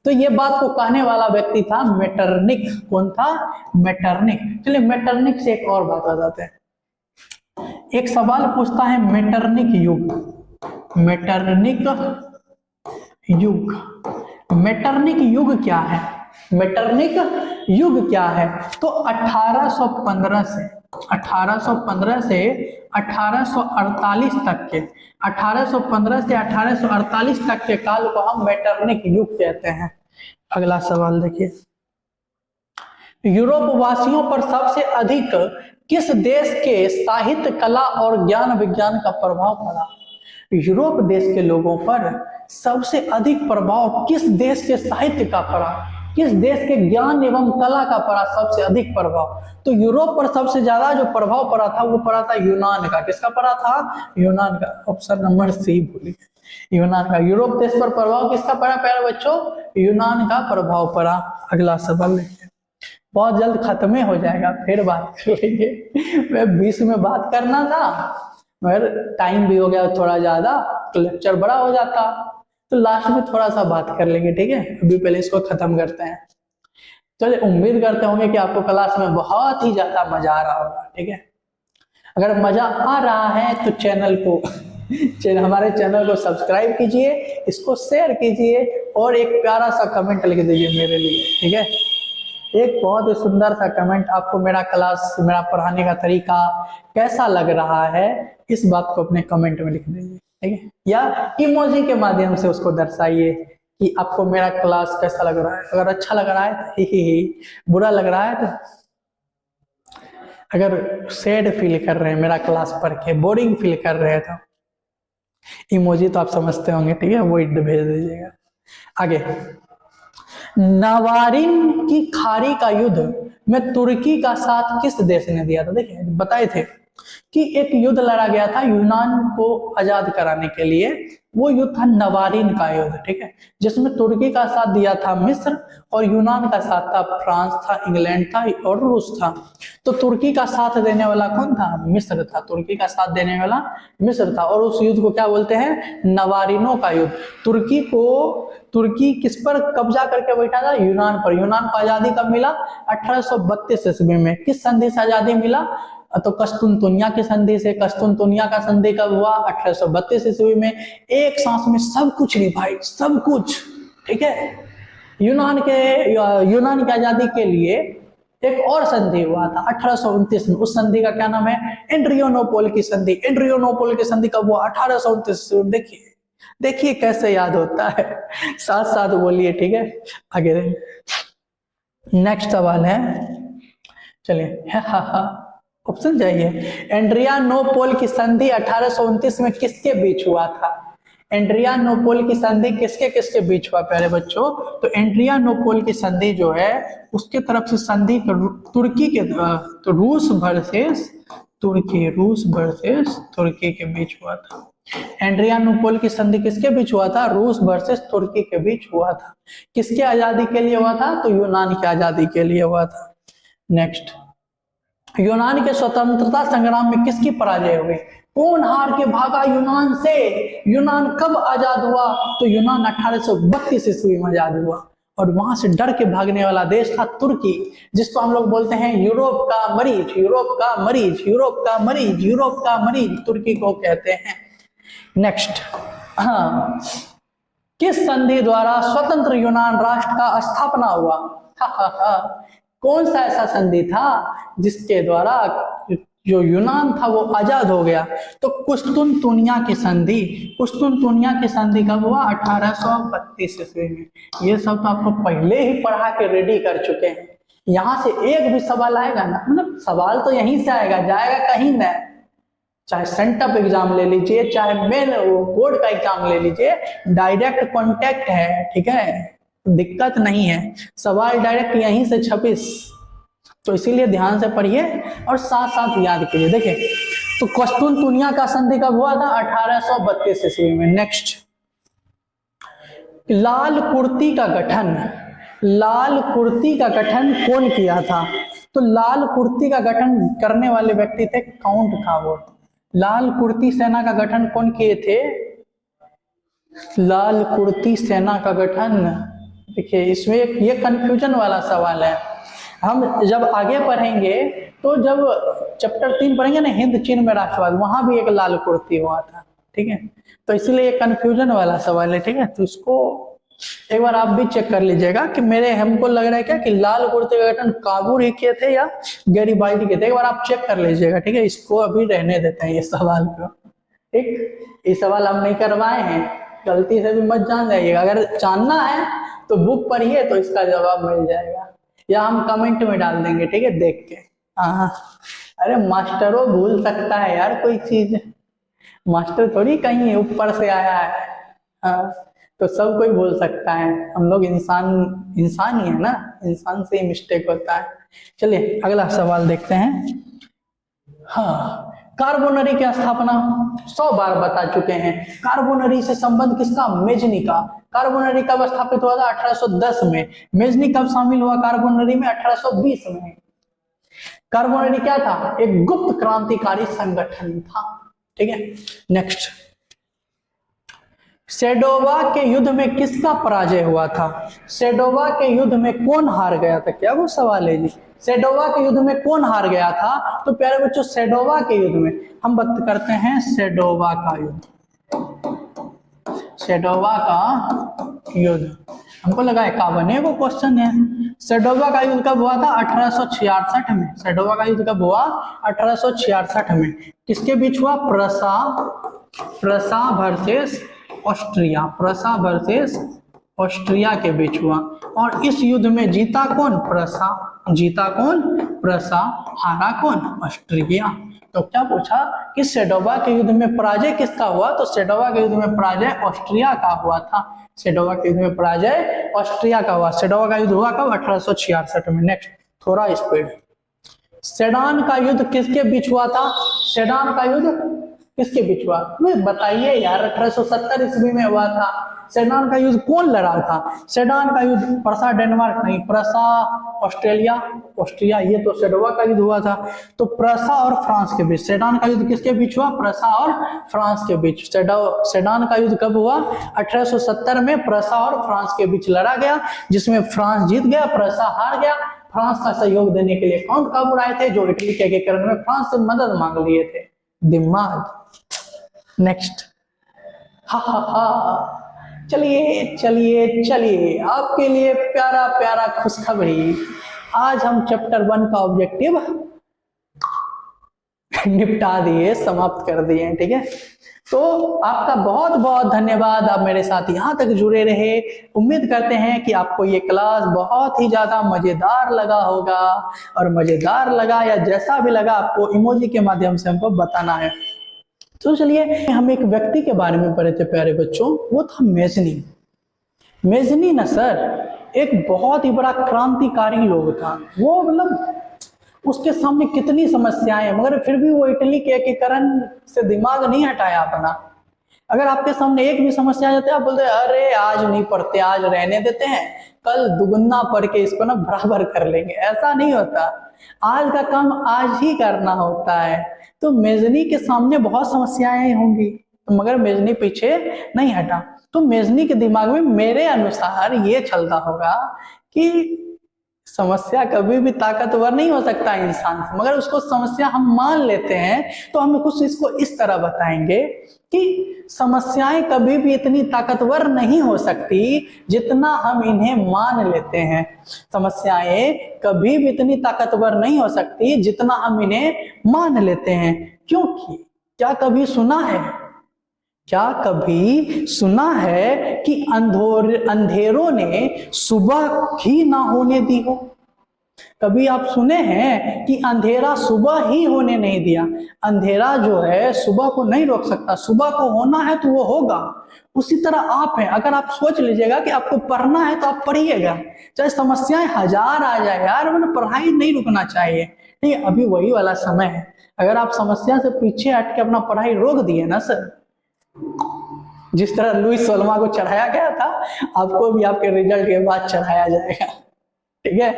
तो ये बात को कहने वाला व्यक्ति था मेटरनिक। कौन था? मेटरनिक। चलिए मेटरनिक से एक और बात बताते हैं। एक सवाल पूछता है मेटरनिक युग। मेटरनिक युग क्या है? मेटरनिक युग क्या है? तो 1815 से 1848 तक के 1815 से 1848 तक के काल को हम मेटरनिक युग कहते हैं। अगला सवाल देखिए, यूरोप वासियों पर सबसे अधिक किस देश के साहित्य, कला और ज्ञान विज्ञान का प्रभाव पड़ा? यूरोप देश के लोगों पर सबसे अधिक प्रभाव किस देश के साहित्य का पड़ा, किस देश के ज्ञान एवं कला का पड़ा सबसे अधिक प्रभाव? तो यूरोप पर सबसे ज्यादा जो प्रभाव पड़ा था वो पड़ा था यूनान का। किसका पड़ा था? यूनान का। ऑप्शन नंबर सी बोली, यूनान का। यूरोप देश पर प्रभाव किसका पड़ा प्यारे बच्चों? यूनान का प्रभाव पड़ा। अगला सवाल देखिए, बहुत जल्द खत्म ही हो जाएगा, फिर बात कर लेंगे। मैं 20 में बात करना था मगर टाइम भी हो गया थोड़ा ज्यादा, तो लेक्चर बड़ा हो जाता, तो लास्ट में थोड़ा सा बात कर लेंगे, ठीक है। अभी पहले इसको खत्म करते हैं। चलिए, उम्मीद करते होंगे कि आपको क्लास में बहुत ही ज्यादा मजा आ रहा होगा, ठीक है। अगर मजा आ रहा है तो हमारे चैनल को सब्सक्राइब कीजिए, इसको शेयर कीजिए और एक प्यारा सा कमेंट लिख दीजिए मेरे लिए, ठीक है। एक बहुत ही सुंदर सा कमेंट, आपको मेरा क्लास, मेरा पढ़ाने का तरीका कैसा लग रहा है, इस बात को अपने कमेंट में लिख दीजिए, ठीक है। या इमोजी के माध्यम से उसको दर्शाइए कि आपको मेरा क्लास कैसा लग रहा है। अगर अच्छा लग रहा है तो ही, बुरा लग रहा है तो, अगर सैड फील कर रहे हैं मेरा क्लास पढ़ के, बोरिंग फील कर रहे हैं, तो इमोजी तो आप समझते होंगे, ठीक है, वो भेज दीजिएगा। आगे, नवारिन की खाड़ी का युद्ध में तुर्की का साथ किस देश ने दिया था? देखिए, बताए थे कि एक युद्ध लड़ा गया था यूनान को आजाद कराने के लिए, वो युद्ध था नवारिन का युद्ध, ठीक है, जिसमें तुर्की का साथ दिया था मिस्र और यूनान का साथ था फ्रांस था, इंग्लैंड था और रूस था। तो तुर्की का साथ देने वाला कौन था? मिस्र था। तुर्की का साथ देने वाला मिस्र था। और उस युद्ध को क्या बोलते हैं? नवारिनों का युद्ध। तुर्की किस पर कब्जा करके बैठा था? यूनान पर। यूनान को आजादी कब मिला? 1832 ईस्वी में। किस संधि से आजादी मिला? तो कस्तुनतुनिया की संधि से। कस्तुनतुनिया का संधि कब हुआ? 1832 ईस्वी में। एक सांस में सब कुछ नहीं भाई, सब कुछ, ठीक है। यूनान की आजादी के लिए एक और संधि हुआ था 1829 में। उस संधि का क्या नाम है? एड्रियानोपोल की संधि। एड्रियानोपोल की संधि कब हुआ? 1829 में। देखिए देखिए कैसे याद होता है, साथ साथ बोलिए, ठीक है। आगे नेक्स्ट सवाल है, चलिए, ऑप्शन चाहिए। एड्रियानोपोल की संधि 1829 में किसके बीच हुआ था? एड्रियानोपोल की संधि किसके किसके बीच हुआ प्यारे बच्चों? तो एड्रियानोपोल की संधि जो है उसके तरफ से संधि तुर्की के, तो रूस वर्सेस तुर्की के बीच हुआ था। एड्रियानोपोल की संधि किसके बीच हुआ था? रूस वर्सेस तुर्की के बीच हुआ था। किसके आजादी के लिए हुआ था? तो यूनान की आजादी के लिए हुआ था। नेक्स्ट, यूनान के स्वतंत्रता संग्राम में किसकी पराजय हुई? कौन हार के भागा यूनान से? यूनान कब आजाद हुआ? तो यूनान 1832 ईस्वी में आजाद हुआ। और वहां से डर के भागने वाला देश था तुर्की, जिसको हम लोग बोलते हैं यूरोप का मरीज, यूरोप का मरीज, यूरोप का मरीज, यूरोप का मरीज, तुर्की को कहते हैं। नेक्स्ट, हाँ, किस संधि द्वारा स्वतंत्र यूनान राष्ट्र का स्थापना हुआ? कौन सा ऐसा संधि था जिसके द्वारा जो यूनान था वो आजाद हो गया? तो कुस्तुनतुनिया की संधि। कुस्तुनतुनिया की संधि कब हुआ? 1832 ईस्वी में। ये सब तो आपको पहले ही पढ़ा के रेडी कर चुके हैं। यहां से एक भी सवाल आएगा ना, मतलब सवाल तो यहीं से आएगा, जाएगा कहीं ना। चाहे सेंटअप एग्जाम ले लीजिए, चाहे मेन बोर्ड का एग्जाम ले लीजिए, डायरेक्ट कांटेक्ट है, ठीक है, दिक्कत नहीं है। सवाल डायरेक्ट यहीं से 26, तो इसीलिए ध्यान से पढ़िए और साथ साथ याद कीजिए। देखिए, तो कुस्तुनतुनिया का संधि कब हुआ था? 1832 ईस्वी में। नेक्स्ट, लाल कुर्ती का गठन कौन किया था? तो लाल कुर्ती का गठन करने वाले व्यक्ति थे काउंट कावोट। लाल कुर्ती सेना का गठन कौन किए थे? लाल कुर्ती सेना का गठन, देखिए इसमें ये कंफ्यूजन वाला सवाल है। हम जब आगे पढ़ेंगे तो जब चैप्टर 3 पढ़ेंगे ना, हिंद चीन में राष्ट्रवाद, वहां भी एक लाल कुर्ती हुआ था, ठीक है। तो इसलिए ये कंफ्यूजन वाला सवाल है, ठीक है। तो इसको एक बार आप भी चेक कर लीजिएगा कि हमको लग रहा है क्या कि लाल कुर्ते का गठन काबूल ही किए थे या गैरीबाल्डी किए थे। एक बार आप चेक कर लीजिएगा, ठीक है। इसको अभी रहने देते हैं ये सवाल को, ठीक। ये सवाल हम नहीं करवाए हैं, गलती से भी मत जान जाइएगा। अगर जानना है तो बुक पढ़िए तो इसका जवाब मिल जाएगा। या हम कमेंट में डाल देंगे, ठीक है, देख के। हाँ, अरे मास्टरों भूल सकता है यार कोई चीज, मास्टर थोड़ी कहीं ऊपर से आया है। हाँ, तो सब कोई बोल सकता है, हम लोग इंसान, इंसान ही है ना, इंसान से ही मिस्टेक होता है। चलिए अगला सवाल देखते हैं। हाँ, कार्बोनरी की स्थापना 100 बार बता चुके हैं। कार्बोनरी से संबंध किसका? मेजनी का। कार्बोनरी कब स्थापित हुआ था? 1810 में। मेजनी कब शामिल हुआ कार्बोनरी में? 1820 में। कार्बोनरी क्या था? एक गुप्त क्रांतिकारी संगठन था, ठीक है। नेक्स्ट, सेडोवा के युद्ध में किसका पराजय हुआ था? सेडोवा के युद्ध में कौन हार गया था? क्या वो सवाल है जी, सेडोवा के युद्ध में कौन हार गया था? तो प्यारे बच्चों, सेडोवा के युद्ध में हम बात करते हैं सेडोवा का युद्ध। सेडोवा का युद्ध, हमको लगा है काबने को क्वेश्चन है। सेडोवा का युद्ध कब हुआ था? 1866 में। सेडोवा का युद्ध कब हुआ? 1866 में। किसके बीच हुआ? प्रसा वर्सेस ऑस्ट्रिया, प्रसा वर्सेस ऑस्ट्रिया के बीच हुआ। और इस युद्ध में जीता कौन? प्रसा। जीता कौन? प्रसा। हारा कौन? ऑस्ट्रिया। तो क्या पूछा कि सेडोवा के युद्ध में पराजय किसका हुआ? तो सेडोवा के युद्ध में पराजय ऑस्ट्रिया का हुआ था। सेडोवा के युद्ध में पराजय ऑस्ट्रिया का हुआ। सेडोवा का युद्ध हुआ कब? 1866 में। नेक्स्ट, थोड़ा स्पीड। सेडान का युद्ध किसके बीच हुआ था? सेडान का युद्ध किसके बीच हुआ? बताइए यार, 1870 ईस्वी में हुआ था। सेडान का युद्ध कौन लड़ा था? सेडान का युद्ध प्रसा डेनमार्क नहीं, प्रसा ऑस्ट्रेलिया, ऑस्ट्रिया, ये तो सेडोवा का युद्ध हुआ था। तो प्रसा और फ्रांस के बीच। सेडान का युद्ध किसके बीच हुआ? प्रसा और फ्रांस के बीच। सेडान का युद्ध कब हुआ? 1870 में प्रसा और फ्रांस के बीच लड़ा गया, जिसमें फ्रांस जीत गया, प्रसा हार गया। फ्रांस का सहयोग देने के लिए कौन कब आए थे? जो इटली के एकीकरण में फ्रांस से मदद मांग लिए थे। दिमाग। नेक्स्ट, हा हा हा, चलिए चलिए चलिए, आपके लिए प्यारा प्यारा खुशखबरी। आज हम चैप्टर 1 का ऑब्जेक्टिव निपटा दिए, समाप्त कर दिए, ठीक है। तो आपका बहुत बहुत धन्यवाद, आप मेरे साथ यहाँ तक जुड़े रहे। उम्मीद करते हैं कि आपको ये क्लास बहुत ही ज्यादा मजेदार लगा होगा, और मजेदार लगा या जैसा भी लगा आपको इमोजी के माध्यम से हमको बताना है। तो चलिए, हम एक व्यक्ति के बारे में पढ़े थे प्यारे बच्चों, वो था मेजनी। मेजनी ना सर एक बहुत ही बड़ा क्रांतिकारी लोग था। वो मतलब उसके सामने कितनी समस्याएं हैं, मगर फिर भी वो इटली के एकीकरण से दिमाग नहीं हटाया अपना। अगर आपके सामने एक भी समस्या आ जाती है, आप बोलते हैं अरे आज नहीं पढ़ते, आज रहने देते हैं, कल दुगुना पढ़ के इसको ना बराबर कर लेंगे। ऐसा नहीं होता, आज का काम आज ही करना होता है। तो मेजनी के सामने बहुत समस्याएं होंगी, मगर मेजनी पीछे नहीं हटा। तो मेजनी के दिमाग में मेरे अनुसार ये चलता होगा कि समस्या कभी भी ताकतवर नहीं हो सकता इंसान से, मगर उसको समस्या हम मान लेते हैं। तो हम कुछ इसको इस तरह बताएंगे कि समस्याएं कभी भी इतनी ताकतवर नहीं हो सकती जितना हम इन्हें मान लेते हैं। समस्याएं कभी भी इतनी ताकतवर नहीं हो सकती जितना हम इन्हें मान लेते हैं। क्योंकि क्या कभी सुना है, क्या कभी सुना है कि अंधेरों ने सुबह ही ना होने दी हो? कभी आप सुने हैं कि अंधेरा सुबह ही होने नहीं दिया? अंधेरा जो है सुबह को नहीं रोक सकता, सुबह को होना है तो वो होगा। उसी तरह आप हैं, अगर आप सोच लीजिएगा कि आपको पढ़ना है तो आप पढ़िएगा, चाहे समस्याएं हजार आ जाए यार, मतलब पढ़ाई नहीं रुकना चाहिए। ठीक है, अभी वही वाला समय है। अगर आप समस्या से पीछे हट के अपना पढ़ाई रोक दिए ना सर, जिस तरह लुइस सोल्मा को चढ़ाया गया था, आपको भी आपके रिजल्ट के बाद चढ़ाया जाएगा। ठीक है,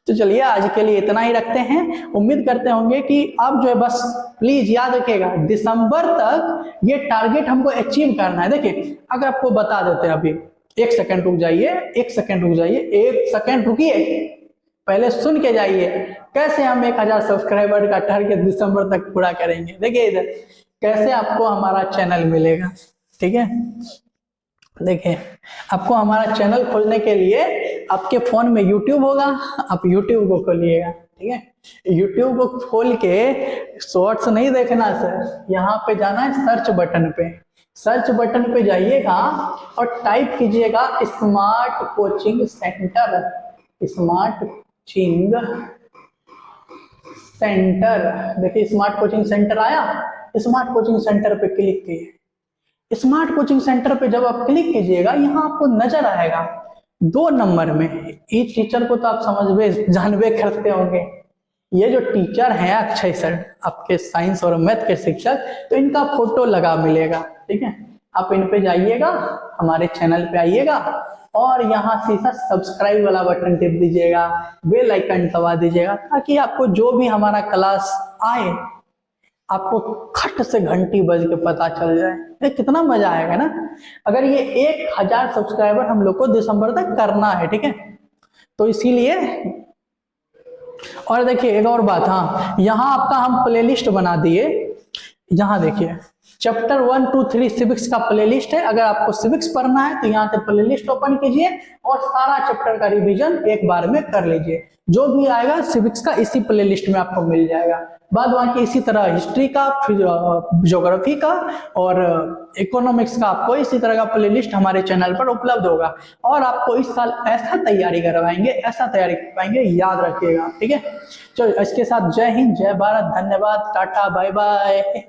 तो चलिए आज के लिए इतना ही रखते हैं। उम्मीद करते होंगे कि आप जो है, बस प्लीज याद रखिएगा दिसंबर तक ये टारगेट हमको अचीव करना है। देखिए, अगर आपको बता देते हैं, अभी एक सेकंड रुक जाइए, एक सेकंड रुक जाइए, एक सेकंड रुकिए, पहले सुन के जाइए कैसे हम 1000 सब्सक्राइबर का टारगेट दिसंबर तक पूरा करेंगे। देखिए इधर कैसे आपको हमारा चैनल मिलेगा। ठीक है, देखिए आपको हमारा चैनल खोलने के लिए आपके फोन में YouTube होगा, आप YouTube को खोलिएगा। ठीक है, YouTube को खोल के शॉर्ट्स नहीं देखना सर, यहाँ पे जाना है सर्च बटन पे। सर्च बटन पे जाइएगा और टाइप कीजिएगा smart coaching centre, smart centre. देखिए स्मार्ट कोचिंग सेंटर आया, स्मार्ट कोचिंग सेंटर पे क्लिक कीजिए। स्मार्ट कोचिंग सेंटर पे जब आप क्लिक कीजिएगा, यहाँ आपको नजर आएगा 2 नंबर में ई टीचर को तो आप समझ जानबे करते होंगे। ये जो टीचर हैं अक्षय सर, आपके साइंस और मैथ के शिक्षक, तो इनका फोटो लगा मिलेगा। ठीक है, आप इन पे जाइएगा, हमारे चैनल पे आइएगा और यहाँ सीधा सब्सक्राइब वाला बटन टिप दीजिएगा, बेल आइकन दबा दीजिएगा, ताकि आपको जो भी हमारा क्लास आए आपको खट से घंटी बज के पता चल जाए। ये कितना मजा आएगा ना। अगर ये 1000 सब्सक्राइबर हम लोग को दिसंबर तक करना है, ठीक है, तो इसीलिए। और देखिए एक और बात, हाँ, यहाँ आपका हम प्लेलिस्ट बना दिए। यहाँ देखिए चैप्टर 1, 2, 3 सिविक्स का प्लेलिस्ट है। अगर आपको सिविक्स पढ़ना है तो यहाँ से प्लेलिस्ट ओपन कीजिए और सारा चैप्टर का रिवीजन एक बार में कर लीजिए। जो भी आएगा सिविक्स का इसी प्लेलिस्ट में आपको मिल जाएगा। बाद बाकी इसी तरह हिस्ट्री का, फिर ज्योग्राफी का और इकोनॉमिक्स का आपको इसी तरह का प्लेलिस्ट हमारे चैनल पर उपलब्ध होगा। और आपको इस साल ऐसा तैयारी करवाएंगे, ऐसा तैयारी करवाएंगे, याद रखिएगा। ठीक है, चलो इसके साथ जय हिंद, जय भारत, धन्यवाद, टाटा, बाय बाय।